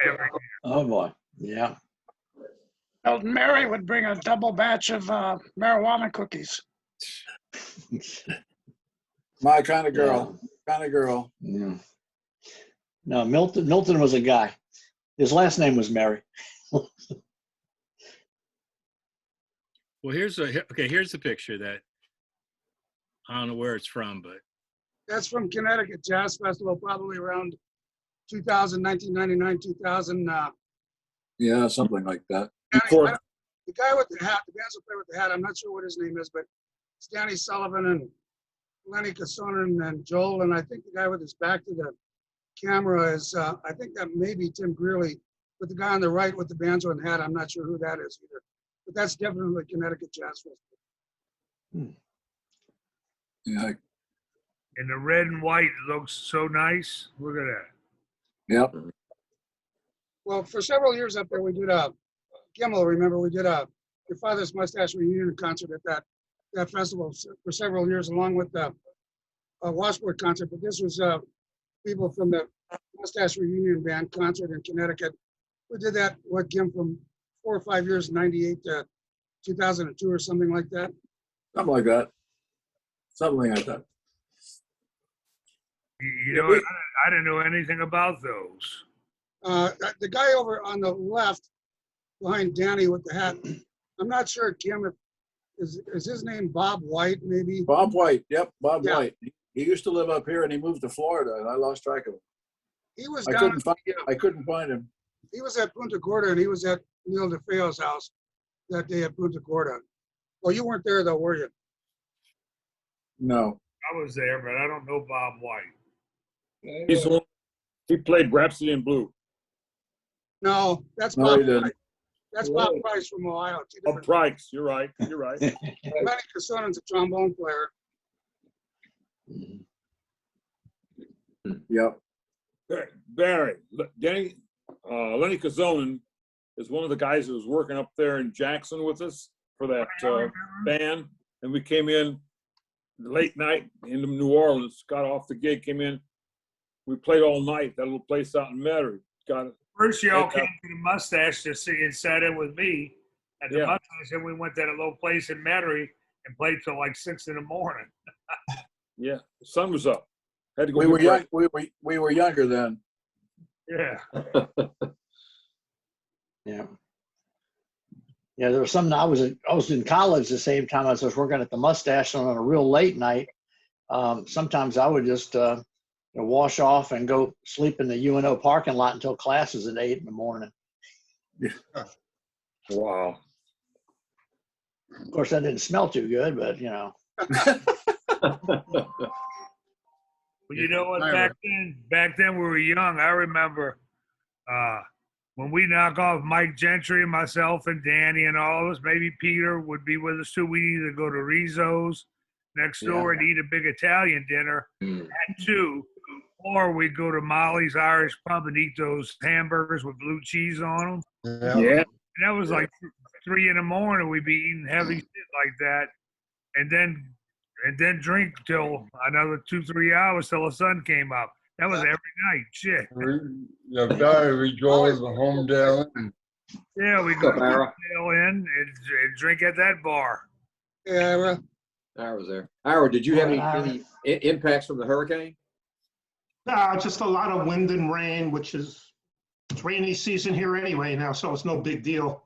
every year. Oh boy, yeah. Elton Mary would bring a double batch of marijuana cookies. my kind of girl. Kind of girl. Yeah. No, Milton was a guy. His last name was Merry. Well, here's a picture that I don't know where it's from, but That's from Connecticut Jazz Festival, probably around 2000, 1999, 2000. Yeah, something like that. Before, The guy with the hat, the bands player with the hat, I'm not sure what his name is, but it's Danny Sullivan and Lenny Cassonen and Joel. And I think the guy with his back to the camera is, I think that may be Tim Greeley, but the guy on the right with the banjo and hat, I'm not sure who that is either. But that's definitely Connecticut Jazz Festival. Yeah. And the red and white looks so nice. Look at that. Yep. Well, for several years up there, we did Kimmel, remember, we did Your Father's Mustache reunion concert at that festival for several years, along with the Washboard concert. But this was people from the Mustache Reunion Band concert in Connecticut. We did that, Kim, from 4 or 5 years, 98 to 2002 or something like that. Something like that. Something like that. You know, I didn't know anything about those. The guy over on the left, behind Danny with the hat, I'm not sure, Kim, is his name Bob White, maybe? Bob White. Yep, Bob Yeah. White. He used to live up here and he moved to Florida and I lost track of him. He was I down. couldn't find him. He was at Punta Gorda and he was at Neil DeFeo's house that day at Punta Gorda. Well, you weren't there though, were you? No. I was there, but I don't know Bob White. he's the one, he played Rhapsody in Blue. No, that's No, Bob he didn't. Price. That's Bob Price from Ohio. Two Oh, different- Price, you're right, you're right. Lenny Cassonen's a trombone player. Yep. Barry, Lenny Kazonen is one of the guys that was working up there in Jackson with us for that band. And we came in late night into New Orleans, got off the gig, came in. We played all night, that little place out in Metairie. Got it. First, y'all Yeah. came to the Mustache to see and sat in with me at the Yeah. Mustache, and we went to that little place in Metairie and played till like 6 in the morning. Yeah, the sun was up. Had to go We get were young. breakfast. We were younger then. Yeah. Yeah. Yeah, there was something. I was in college the same time as I was working at the Mustache, and on a real late night, sometimes I would just wash off and go sleep in the UNO parking lot until classes at 8 in the morning. Wow. Of course, that didn't smell too good, but Well, you know what? Back then we were young. I remember when we knock off Mike Gentry and myself and Danny and all of us, maybe Peter would be with us too. We'd either go to Rizzo's next door and eat a big Italian dinner at 2, or we'd go to Molly's Irish Pub and eat those hamburgers with blue cheese on them. Yeah. And that was like 3 in the morning. We'd be eating heavy shit like that, and then drink till another 2-3 hours till the sun came up. That was every night. Shit. The guy we go to the Homedale Inn. Yeah, we go to Ira? Homedale Inn and drink at that bar. Yeah, well, Ira was there. Ira, did you have any impacts from the hurricane? Just a lot of wind and rain, which is it's rainy season here anyway now, so it's no big deal.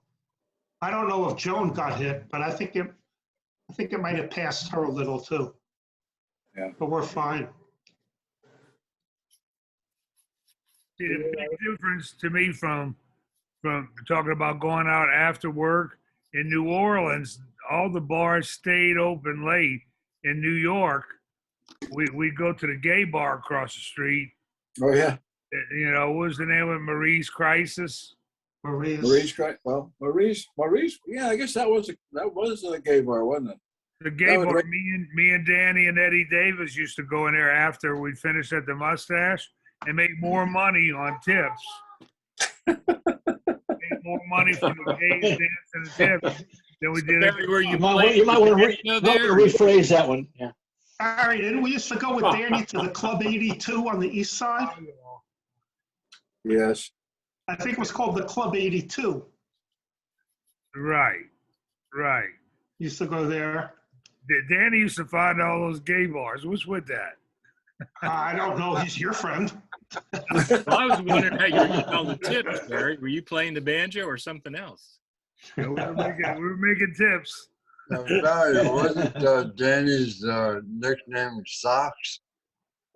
I don't know if Joan got hit, but I think it might have passed her a little too. Yeah. But we're fine. See, the big difference to me from talking about going out after work in New Orleans, all the bars stayed open late. In New York, we go to the gay bar across the street. Oh yeah. You know, what was the name of it? Marie's Crisis? Marie's. Maurice. Yeah, I guess that was a gay bar, wasn't it? The gay That was bar. right. Me and Danny and Eddie Davis used to go in there after we'd finish at the Mustache and make more money on tips. Make more money from the gays dancing and tips than we did. Where you you might want to rephrase that one. Yeah. Harry, didn't we used to go with Danny to the Club 82 on the east side? Yes. I think it was called the Club 82. Right. Used to go there. Danny used to find all those gay bars. What's with that? I don't know. He's your friend. Well, I was wondering how you were getting all the tips, Barry. Were you playing the banjo or something else? We were making tips. Now, Barry, wasn't Danny's nickname Socks?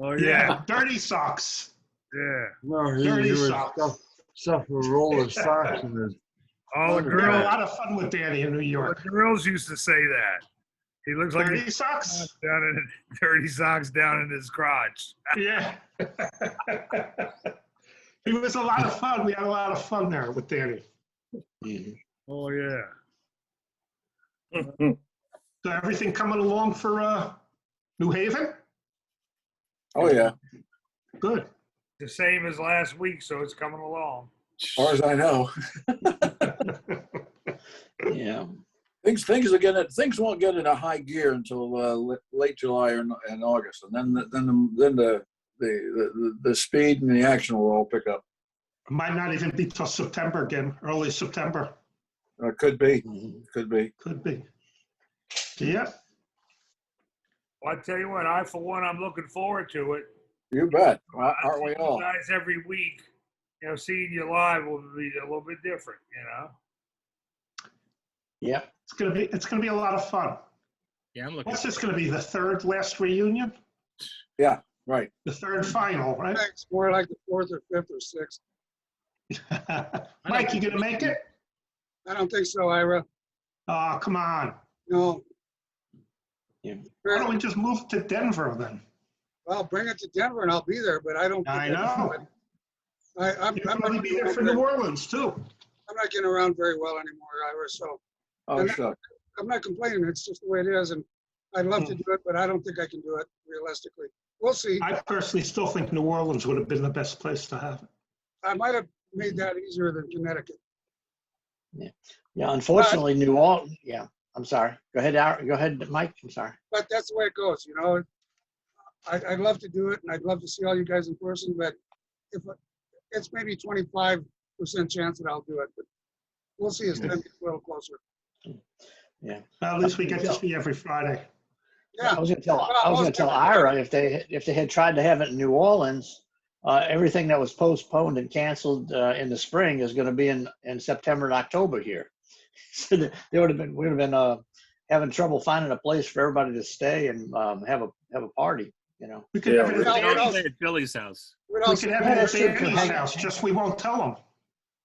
Oh Yeah, Dirty Socks. Yeah. No, he Dirty would Socks. stuff a roll of socks in his. All the We had a girls, lot of fun with Danny in New York. the girls used to say that. He looks like Dirty Socks? down in dirty socks down in his crotch. Yeah. He was a lot of fun. We had a lot of fun there with Danny. Oh yeah. So everything coming along for New Haven? Oh, yeah. Good. The same as last week, so it's coming along. As far as I know. Yeah. Things won't get in a high gear until late July and August, and then the speed and the action will all pick up. Might not even be till September again, early September. Could be. Could be. Yeah. Well, I tell you what, I for one, I'm looking forward to it. You bet. I Aren't we see you all? guys every week. You know, seeing you live will be a little bit different. You know. Yeah. It's gonna be a lot of fun. Yeah, I'm looking. What's this gonna be? The third last reunion? Yeah. Right. The third final, right? It's more like the fourth or fifth or sixth. Mike, you gonna make it? I don't think so, Ira. Oh, come on. No. Why don't we just move to Denver then? Well, bring it to Denver and I'll be there, but I don't. I know. I'm You'll probably be there for New Orleans too. I'm not getting around very well anymore, Ira, so. Oh, shucks. I'm not complaining. It's just the way it is. And I'd love to do it, but I don't think I can do it realistically. We'll see. I personally still think New Orleans would have been the best place to have it. I might have made that easier than Connecticut. Yeah, unfortunately, New Orleans, yeah, I'm sorry. Go ahead, Mike, I'm sorry. But that's the way it goes, you know. I'd love to do it and I'd love to see all you guys in person, but if it's maybe 25% chance that I'll do it, but we'll see as time gets a little closer. Yeah. Well, at least we get to see every Friday. Yeah. I was gonna tell Ira if they had tried to have it in New Orleans, everything that was postponed and canceled in the spring is going to be in September and October here. So we would have been having trouble finding a place for everybody to stay and have a party. You know. We could have it at Billy's house. We could have it at Danny's house. Just we won't tell them.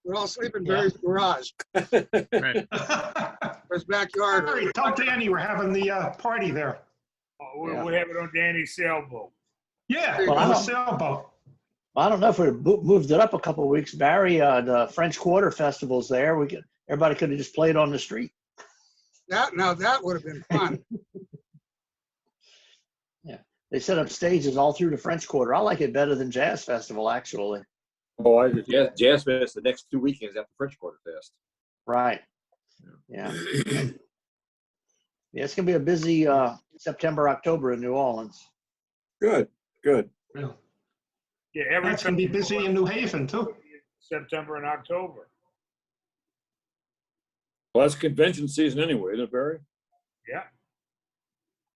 We'll all sleep in Barry's garage. Right. Or his backyard. Barry, tell Danny we're having the party there. Oh, we have it on Danny's sailboat. Yeah, Well, on the sailboat. I don't know if we moved it up a couple of weeks, Barry. The French Quarter Festival's there. Everybody could have just played on the street. That would have been fun. Yeah, they set up stages all through the French Quarter. I like it better than Jazz Festival, actually. Oh, Jazz Fest the next 2 weekends after French Quarter Fest. Right. Yeah. Yeah, it's gonna be a busy September, October in New Orleans. Good. Yeah, That's gonna be busy in New Haven too. September and October. Well, that's convention season anyway, isn't it, Barry? Yeah.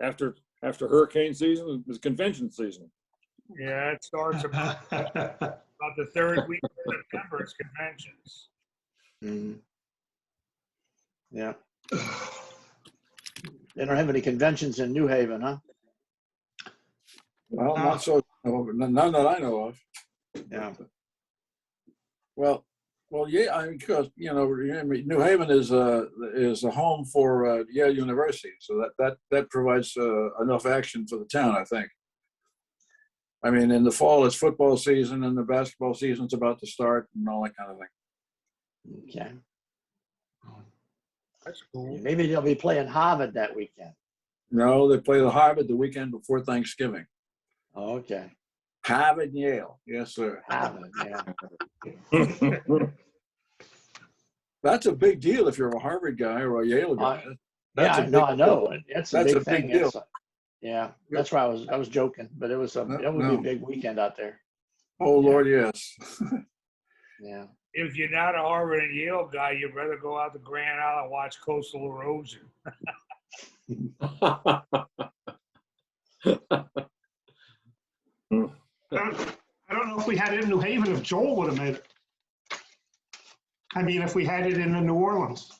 After hurricane season, it's convention season. Yeah, it starts about the third week of September. It's conventions. Mhm. Yeah. They don't have any conventions in New Haven, huh? Well, not so. None that I know of. Yeah. Well, yeah. I mean, because New Haven is a home for Yale University, so that provides enough action for the town, I think. I mean, in the fall it's football season, and the basketball season's about to start, and all that kind of thing. Okay. That's cool. Maybe they'll be playing Harvard that weekend. No, they play the Harvard the weekend before Thanksgiving. Okay. Harvard and Yale, yes, sir. Harvard, yeah. That's a big deal if you're a Harvard guy or a Yale guy. Yeah, I know. That's a big thing. deal. Yeah, that's why I was joking, but it was that would be a big weekend out there. Oh Lord, yes. Yeah. If you're not a Harvard and Yale guy, you'd rather go out to Grand Island and watch coastal erosion. I don't know if we had it in New Haven, if Joel would have made it. I mean, if we had it in New Orleans.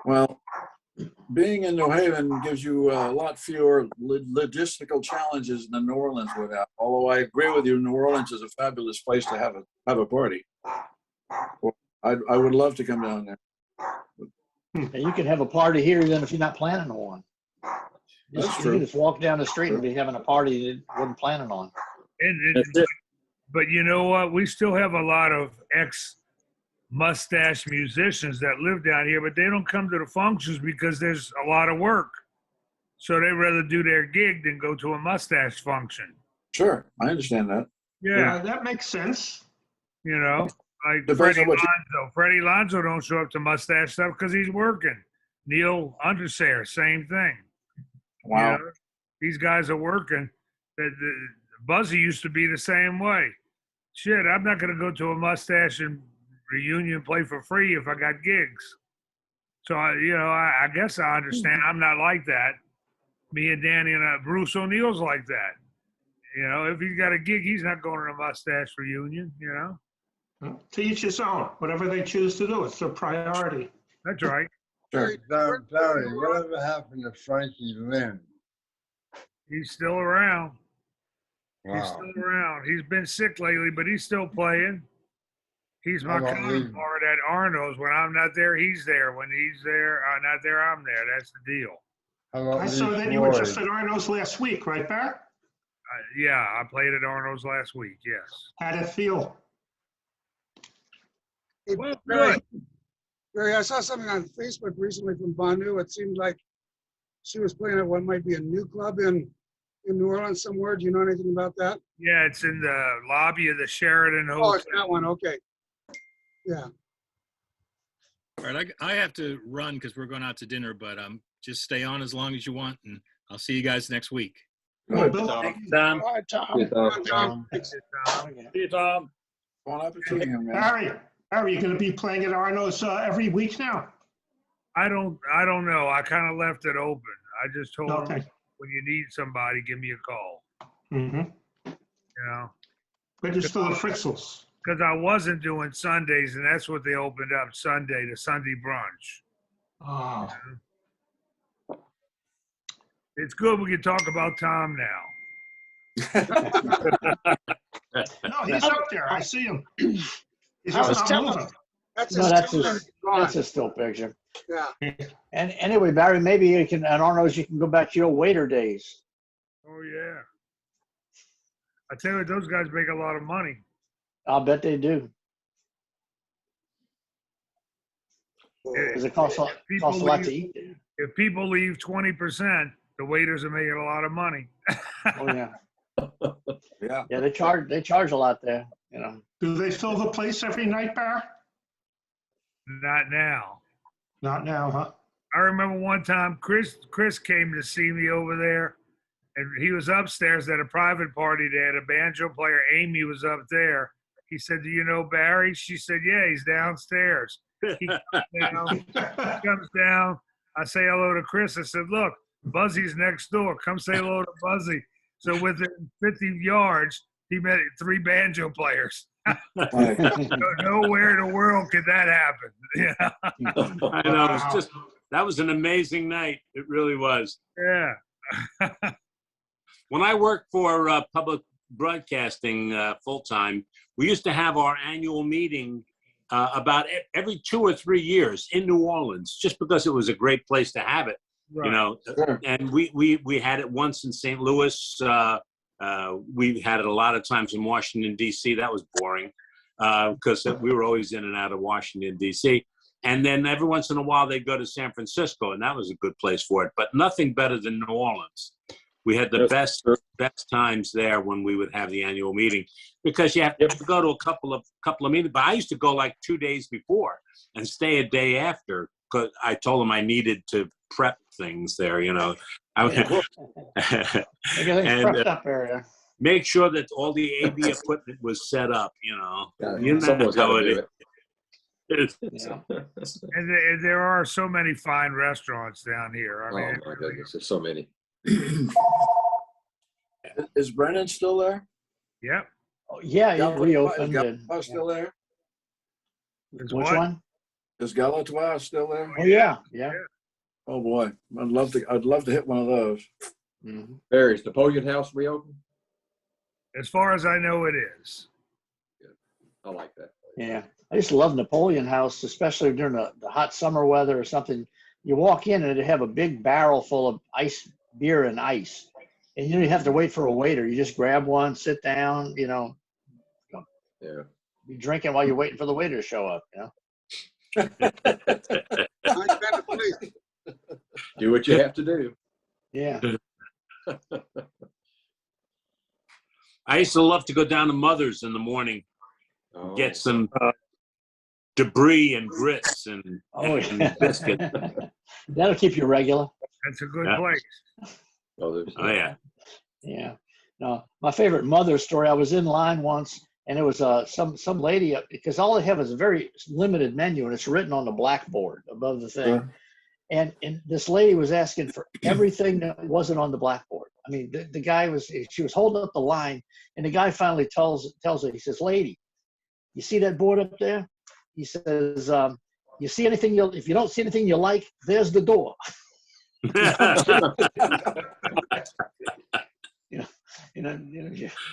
Well, being in New Haven gives you a lot fewer logistical challenges than New Orleans would have. Although I agree with you, New Orleans is a fabulous place to have a party. I would love to come down there. And you can have a party here even if you're not planning on one. That's You true. can just walk down the street and be having a party you wasn't planning on. But you know what? We still have a lot of ex-mustache musicians that live down here, but they don't come to the functions because there's a lot of work. So they'd rather do their gig than go to a mustache function. Sure, I understand that. Yeah. That makes sense. You know, like Depends Freddie on what you- Lonzo. Freddie Lonzo don't show up to mustache stuff because he's working. Neil Undersayer, same thing. Wow. You know, these guys are working. Buzzy used to be the same way. Shit, I'm not going to go to a mustache and reunion play for free if I got gigs. So, I guess I understand. I'm not like that. Me and Danny and Bruce O'Neill's like that. You know, if he's got a gig, he's not going to a mustache reunion, you know? To each his own. Whatever they choose to do, it's their priority. That's right. Sure. Barry, whatever happened to Frankie Lynn? He's still around. He's Wow. still around. He's been sick lately, but he's still playing. He's my How about counterpart at Arno's. When I'm not there, he's there. When he's there, I'm not there, I'm there. That's the deal. How about I saw Lee that you were just Floyd? at Arno's last week, right, Barry? Yeah, I played at Arno's last week, yes. How'd it feel? Hey, Well, Barry, good. Barry, I saw something on Facebook recently from Banu. It seemed like she was playing at what might be a new club in New Orleans somewhere. Do you know anything about that? Yeah, it's in the lobby of the Sheraton Oh, Hotel. it's that one. Okay. Yeah. All right, I have to run because we're going out to dinner, but just stay on as long as you want, and I'll see you guys next week. Oh, Bill, Thanks, Tom. All right, Tom. Yeah, Come on, Tom. See you, Tom. Bon appetit, young man. Barry, you're going to be playing at Arno's every week now? I don't know. I kind of left it open. I just told Okay. them, when you need somebody, give me a call, Mm-hmm. you know? Register the Fritzels. Because I wasn't doing Sundays, and that's what they opened up Sunday, the Sunday brunch. Oh, It's good we can talk about Tom now. no, he's up there. I see him. He's I was just not telling- moving. That's No, his that's still his, there. that's a still picture. Yeah. And anyway, Barry, maybe you can, at Arno's, you can go back to your waiter days. Oh, yeah. I tell you what, those guys make a lot of money. I'll bet they do. If- Because it costs a lot to eat. If people leave 20%, the waiters are making a lot of money. Oh, yeah. Yeah. Yeah, they charge a lot there, you know. Do they fill the place every night, Barry? Not now. Not now, huh? I remember one time Chris came to see me over there, and he was upstairs at a private party. They had a banjo player. Amy was up there. He said, "Do you know Barry?" She said, "Yeah, he's downstairs." He comes down. I say hello to Chris. I said, "Look, Buzzy's next door. Come say hello to Buzzy." So within 50 yards, he met 3 banjo players. Nowhere in the world could that happen. Yeah. I know. It's just, that was an amazing night. It really was. Yeah. When I worked for public broadcasting full-time, we used to have our annual meeting about every 2 or 3 years in New Orleans, just because it was a great place to have it. Right. You know, and we had it once in St. Louis. We had it a lot of times in Washington, D.C. That was boring because we were always in and out of Washington, D.C. And then every once in a while they'd go to San Francisco, and that was a good place for it. But nothing better than New Orleans. We had the best times there when we would have the annual meeting, because you have to go to a couple of meetings. But I used to go like 2 days before and stay a day after, because I told them I needed to prep things there, you know. Everything's prepped up area. Make sure that all the AV equipment was set up, you know. Yeah, You know someone's how gotta it do is. Yeah. And there are so many fine restaurants down here. I Oh mean, my goodness, there's so many. Is Brennan still there? Yep. Oh, yeah, it Is reopened. Galatois still there? It's Which what? one? Is Galatois still there? Oh, yeah, yeah. Oh boy, I'd love to hit one of those. Mhm. Barry's Napoleon House reopened? As far as I know, it is. I like that. Yeah, I used to love Napoleon House, especially during the hot summer weather or something. You walk in and it'd have a big barrel full of ice, beer and ice. And you don't have to wait for a waiter. You just grab one, sit down, Yeah. be drinking while you're waiting for the waiter to show up, Do what you have to do. Yeah. I used to love to go down to Mother's in the morning, Oh. get some debris and grits and, Oh, and yeah. biscuit. That'll keep you regular. That's a good Yeah. place. Oh yeah. Yeah. No, my favorite mother story, I was in line once and it was some lady, because all they have is a very limited menu and it's written on the blackboard above the thing. Sure. And this lady was asking for everything that wasn't on the blackboard. I mean, the guy she was holding up the line and the guy finally tells her, he says, "Lady, you see that board up there?" He says, "You see anything if you don't see anything you like, there's the door."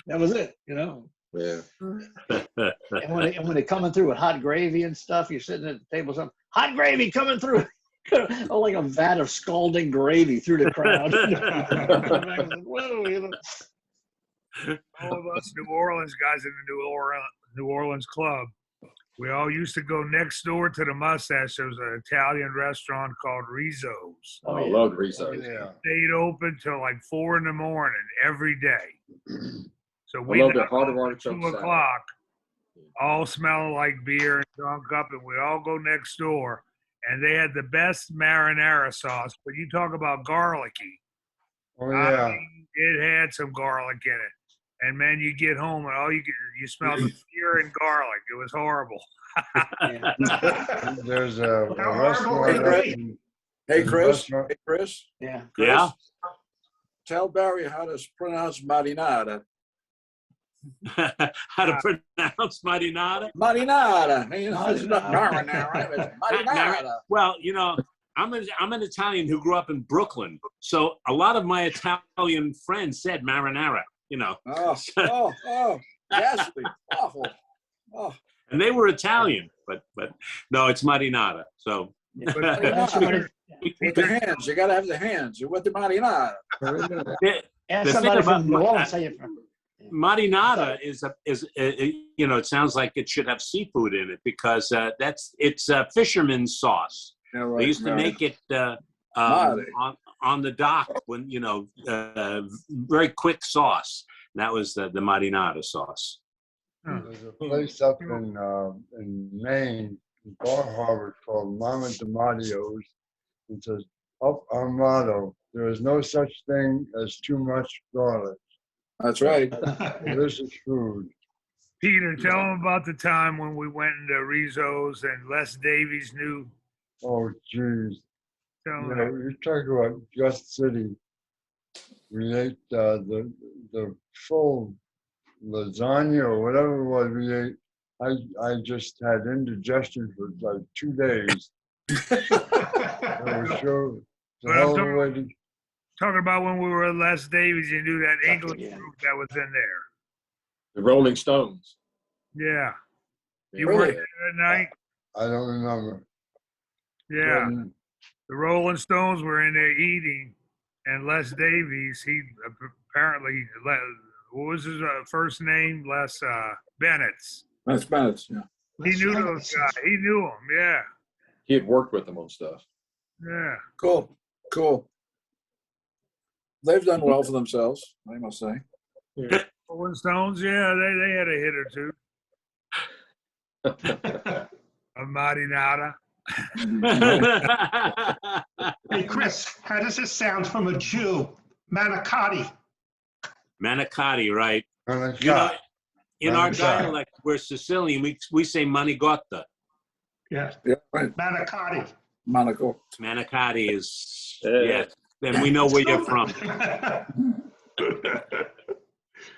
That was it, Yeah. And when they're coming through with hot gravy and stuff, you're sitting at the table, something hot gravy coming through, oh, like a vat of scalding gravy through the crowd. Whoa, All of us New Orleans guys in the New Orleans club, we all used to go next door to the Mustache. There was an Italian restaurant called Rizzo's. I love risotto. Stayed open till like 4 a.m. every day. So we love the got heart of up at artichoke 2 salad. o'clock, all smelling like beer and drunk up, and we all go next door. And they had the best marinara sauce, but you talk about garlicky. Oh, yeah. I mean, it had some garlic in it. And man, you get home and all you smell the beer and garlic. It was horrible. There's a restaurant. Hey, Chris. restaurant- Hey, Chris. Yeah. Chris, Yeah. Tell Barry how to pronounce marinara. How to pronounce marinara? Marinara. It's not marinara. It's marinara. Well, I'm an Italian who grew up in Brooklyn, so a lot of my Italian friends said marinara. Oh, ghastly, awful. Oh, And they were Italian, but no, it's marinara. So with the hands, you gotta have the hands. You want the marinara. Ask The thing somebody about from New Orleans how you from. marinara is it sounds like it should have seafood in it because it's fisherman's sauce. Yeah, right, They used to right. make it Mare. on the dock when very quick sauce. And that was the marinara sauce. There's a place up in Maine, Bar Harbor, called Mama DiMattio's. It says, up our motto, there is no such thing as too much garlic. That's right. Delicious food. Peter, tell them about the time when we went into Rizzo's and Les Davies knew. Oh, geez. Tell You them. know, you talk about Just City. We ate the full lasagna or whatever it was we ate. I just had indigestion for like 2 days. It was so, But I'm talking about when we were at Les Davies, you knew that English group that was in there. The Rolling Stones. Yeah. You Really? weren't there that night? I don't remember. Yeah. The Rolling Stones were in there eating, and Les Davies, he apparently, what was his first name? Les Bennett's. That's Bennett's, yeah. He knew those guys. He knew them, yeah. He had worked with them on stuff. Yeah. Cool. They've done well for themselves, I must say. Rolling Stones, yeah, they had a hit or two. A marinara. Hey, Chris, how does this sound from a Jew? Manicotti. Manicotti, right? Manicotti. In our Manicotti. dialect, we're Sicilian. We say manigotta. Yeah. Yeah, right. Manicotti. Monaco. Manicotti is, yeah. Then we know where you're from.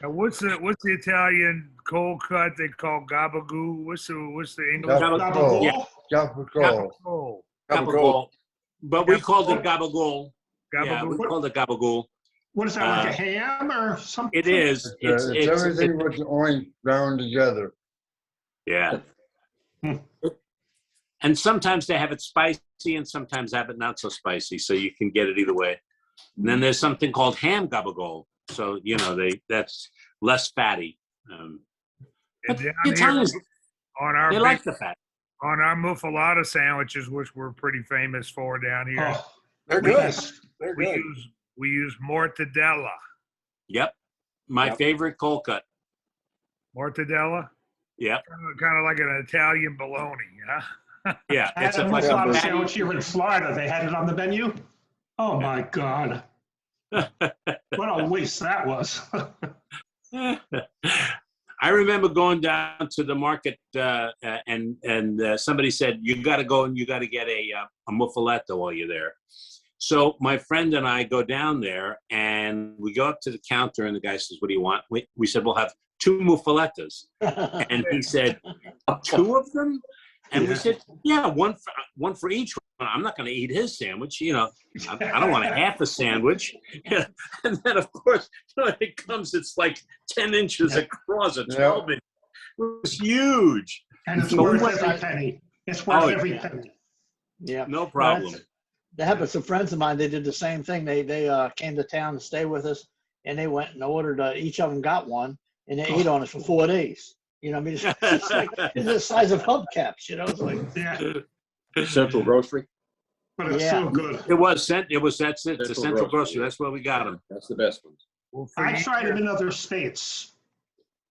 What's the Italian cold cut they call gabagoo? What's the English? Gabagool. Yeah. Gabagool. Oh, Gabagool. But we called it gabagool. Yeah, gabagool. we called it gabagool. What is that, like a ham or something? It is. It's everything with the orange bound together. Yeah. And sometimes they have it spicy and sometimes have it not so spicy, so you can get it either way. And then there's something called ham gabagool. So, you know, that's less fatty. And But down the Italians, here on our they big- like the fat. on our muffalata sandwiches, which we're pretty famous for down here. Oh, They're good. They're we good. use mortadella. Yep. My Yep. favorite cold cut. Mortadella, Yep. kind of like an Italian bologna, huh? Yeah. I had It's a like muffalata a sandwich here in Florida. They had it on the menu. Oh my God. What a waste that was. I remember going down to the market and somebody said, you got to go and you got to get a muffaletta while you're there. So my friend and I go down there and we go up to the counter and the guy says, what do you want? We said, we'll have 2 muffalettas. And he said, 2 of them? And we said, yeah, one for each one. I'm not going to eat his sandwich. You know, I don't want a half a sandwich. And then, of course, it comes, it's like 10 inches across, a 12 inch. It was huge. And it's So we worth went- every penny. It's worth Oh, every yeah. penny. Yeah. No problem. That happened to some friends of mine. They did the same thing. They came to town to stay with us, and they went and ordered. Each of them got one, and they ate on it for 4 days. You know, I mean, it's like it's the size of hubcaps. You know, it's like Yeah, Central Grocery. but it's Yeah. so good. That's it. It's a Central Central Grocery. Grocery. That's where we got them. That's the best ones. Well, for I years- tried it in other states.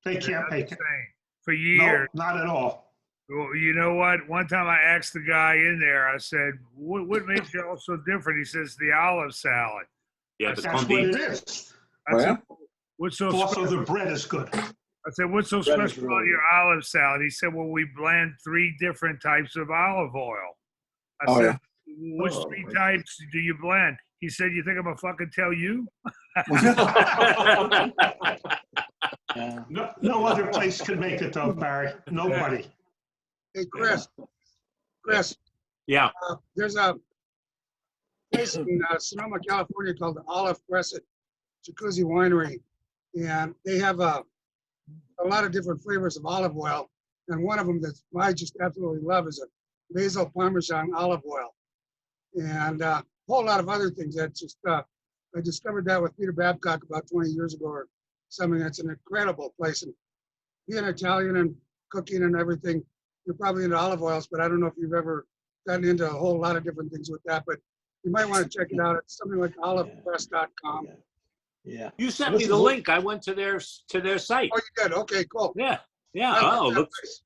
They can't they're make the it. same. For No, years. not at all. Well, you know what? One time I asked the guy in there, I said, what makes y'all so different? He says, the olive salad. Yeah, the That's what Condé. it is. I Oh, said, yeah? what's so Also, special? the bread is good. I said, what's so Bread is special about really your olive salad? He said, well, we blend 3 different types of olive oil. I Oh, said, yeah. which Oh, 3 right. types do you blend? He said, you think I'm gonna fucking tell you? yeah. No other place could make it though, Barry. Nobody. Hey, Chris, Yeah. there's a place in Sonoma, California called the Olive Crescent Jacuzzi Winery. And they have a lot of different flavors of olive oil. And one of them that I just absolutely love is a basil parmesan olive oil. And a whole lot of other things that just, I discovered that with Peter Babcock about 20 years ago or something. That's an incredible place. And being Italian and cooking and everything, you're probably into olive oils, but I don't know if you've ever gotten into a whole lot of different things with that, but you might want to check it out. It's something like olivepress.com. Yeah. You sent This me is the what- link. I went to their site. Oh, you did? Okay, cool. Yeah. Yeah. I Oh, like that looks place.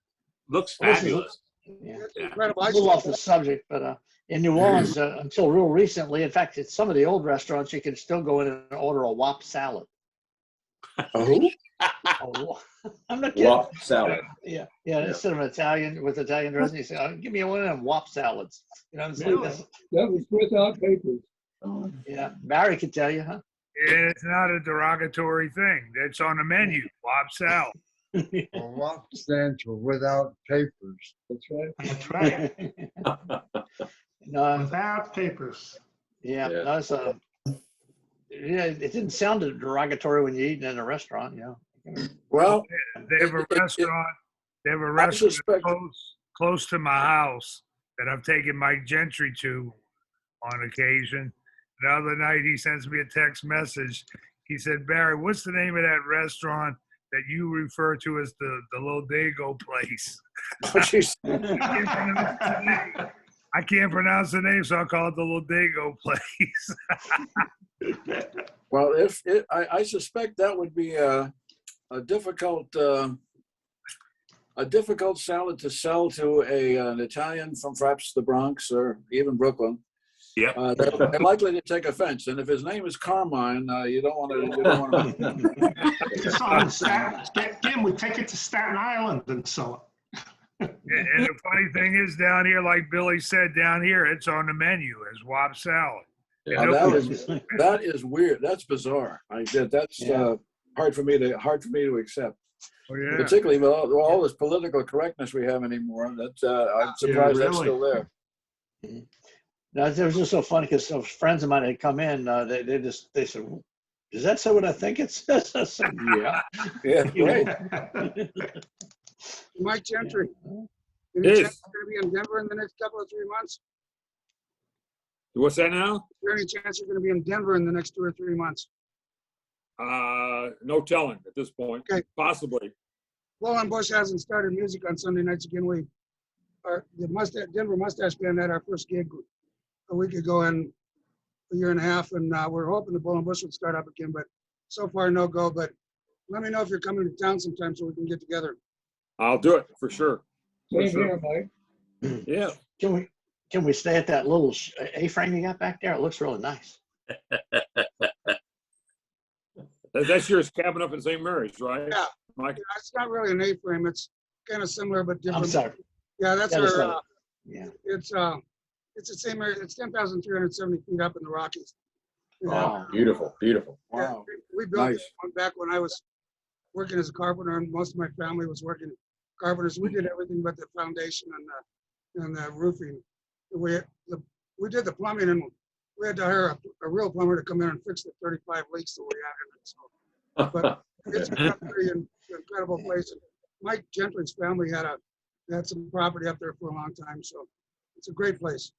looks Well, this is- fabulous. Yeah. It's Yeah. incredible. A I little off just- the subject, but in New Orleans, until real recently, in fact, it's some of the old restaurants, you can still go in and order a Wop salad. Who? I'm not kidding. Wop salad. Yeah, instead of Italian with Italian dressing, you say, give me one of them Wop salads. You know, it's like Really? this. That was without papers. Yeah, Barry could tell you, huh? It's not a derogatory thing. It's on the menu, Bob Sal. Well, WAP stands for without papers. That's right. That's right. No, Without papers. yeah, Yeah. no, it's yeah, it didn't sound derogatory when you're eating in a restaurant, you know. Well, They have a It- it- restaurant. They have a I restaurant suspect, close to my house that I've taken Mike Gentry to on occasion. The other night he sends me a text message. He said, Barry, what's the name of that restaurant that you refer to as the Lodego place? I can't pronounce the name, so I'll call it the Lodego place. well, I suspect that would be a difficult salad to sell to an Italian from perhaps the Bronx or even Brooklyn. Yeah. They're likely to take offense, and if his name is Carmine, you don't want to. You don't want to. It's on Jim, we take it to Staten Island and sell it. And the funny thing is, down here, like Billy said, down here, it's on the menu as Wop salad. Yeah. That is weird. That's bizarre. That's Yeah. hard for me to accept. Oh, yeah. Particularly with all this political correctness we have anymore. I'm surprised that's still there. No, it was just so funny because some friends of mine had come in. They said, "Does that say what I think it says?" I said, "Yeah, yeah, right." Mike Gentry. Yes. Any chance you're gonna be in Denver in the next couple of 3 months? What's that now? Is there any chance you're gonna be in Denver in the next 2 or 3 months? No telling at this point. Okay. Possibly. Roland Bush hasn't started music on Sunday nights again. The Denver Mustache Band had our first gig a week ago in a year and a half, and we're hoping the Roland Bush would start up again, but so far no go. But let me know if you're coming to town sometime so we can get together. I'll do it for sure. Same here, Mike. Yeah. Can we stay at that little A-frame you got back there? It looks really nice." That's yours cabin up in St. Mary's, right? Yeah. Mike? Yeah, it's not really an A-frame. It's kind of similar but different. I'm sorry. Yeah, that's Yeah, just our. Yeah. It's the same area. It's 10,370 feet up in the Rockies. Wow, beautiful, beautiful. Yeah, Wow. we built Nice. it one back when I was working as a carpenter, and most of my family was working carpenters. We did everything but the foundation and the roofing. We did the plumbing, and we had to hire a real plumber to come in and fix the 35 leaks that we had in it. So, but it's a pretty incredible place. And Mike Gentry's family had some property up there for a long time, so it's a great place.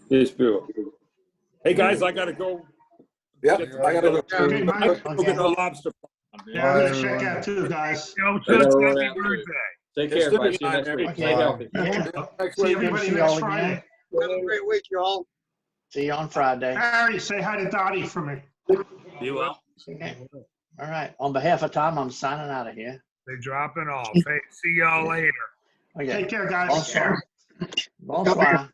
It's beautiful. Hey, guys, I gotta go. Yep, I gotta go. Okay, Mike. Go get the lobster. Yeah, I'm gonna check out too, guys. Yo, Hey, Toots, no, happy no, birthday. Take It's care, good everybody. to See you next be week. on. Stay healthy. Yeah. Next See week. everybody See next y'all Friday. again. Have a great week, y'all. See you on Friday. Harry, say hi to Dottie for me. You will. Okay. All right. On behalf of Tom, I'm signing out of here. They dropping off. Hey, see y'all later. Okay. Take care, guys. Bonsoir. Bonsoir.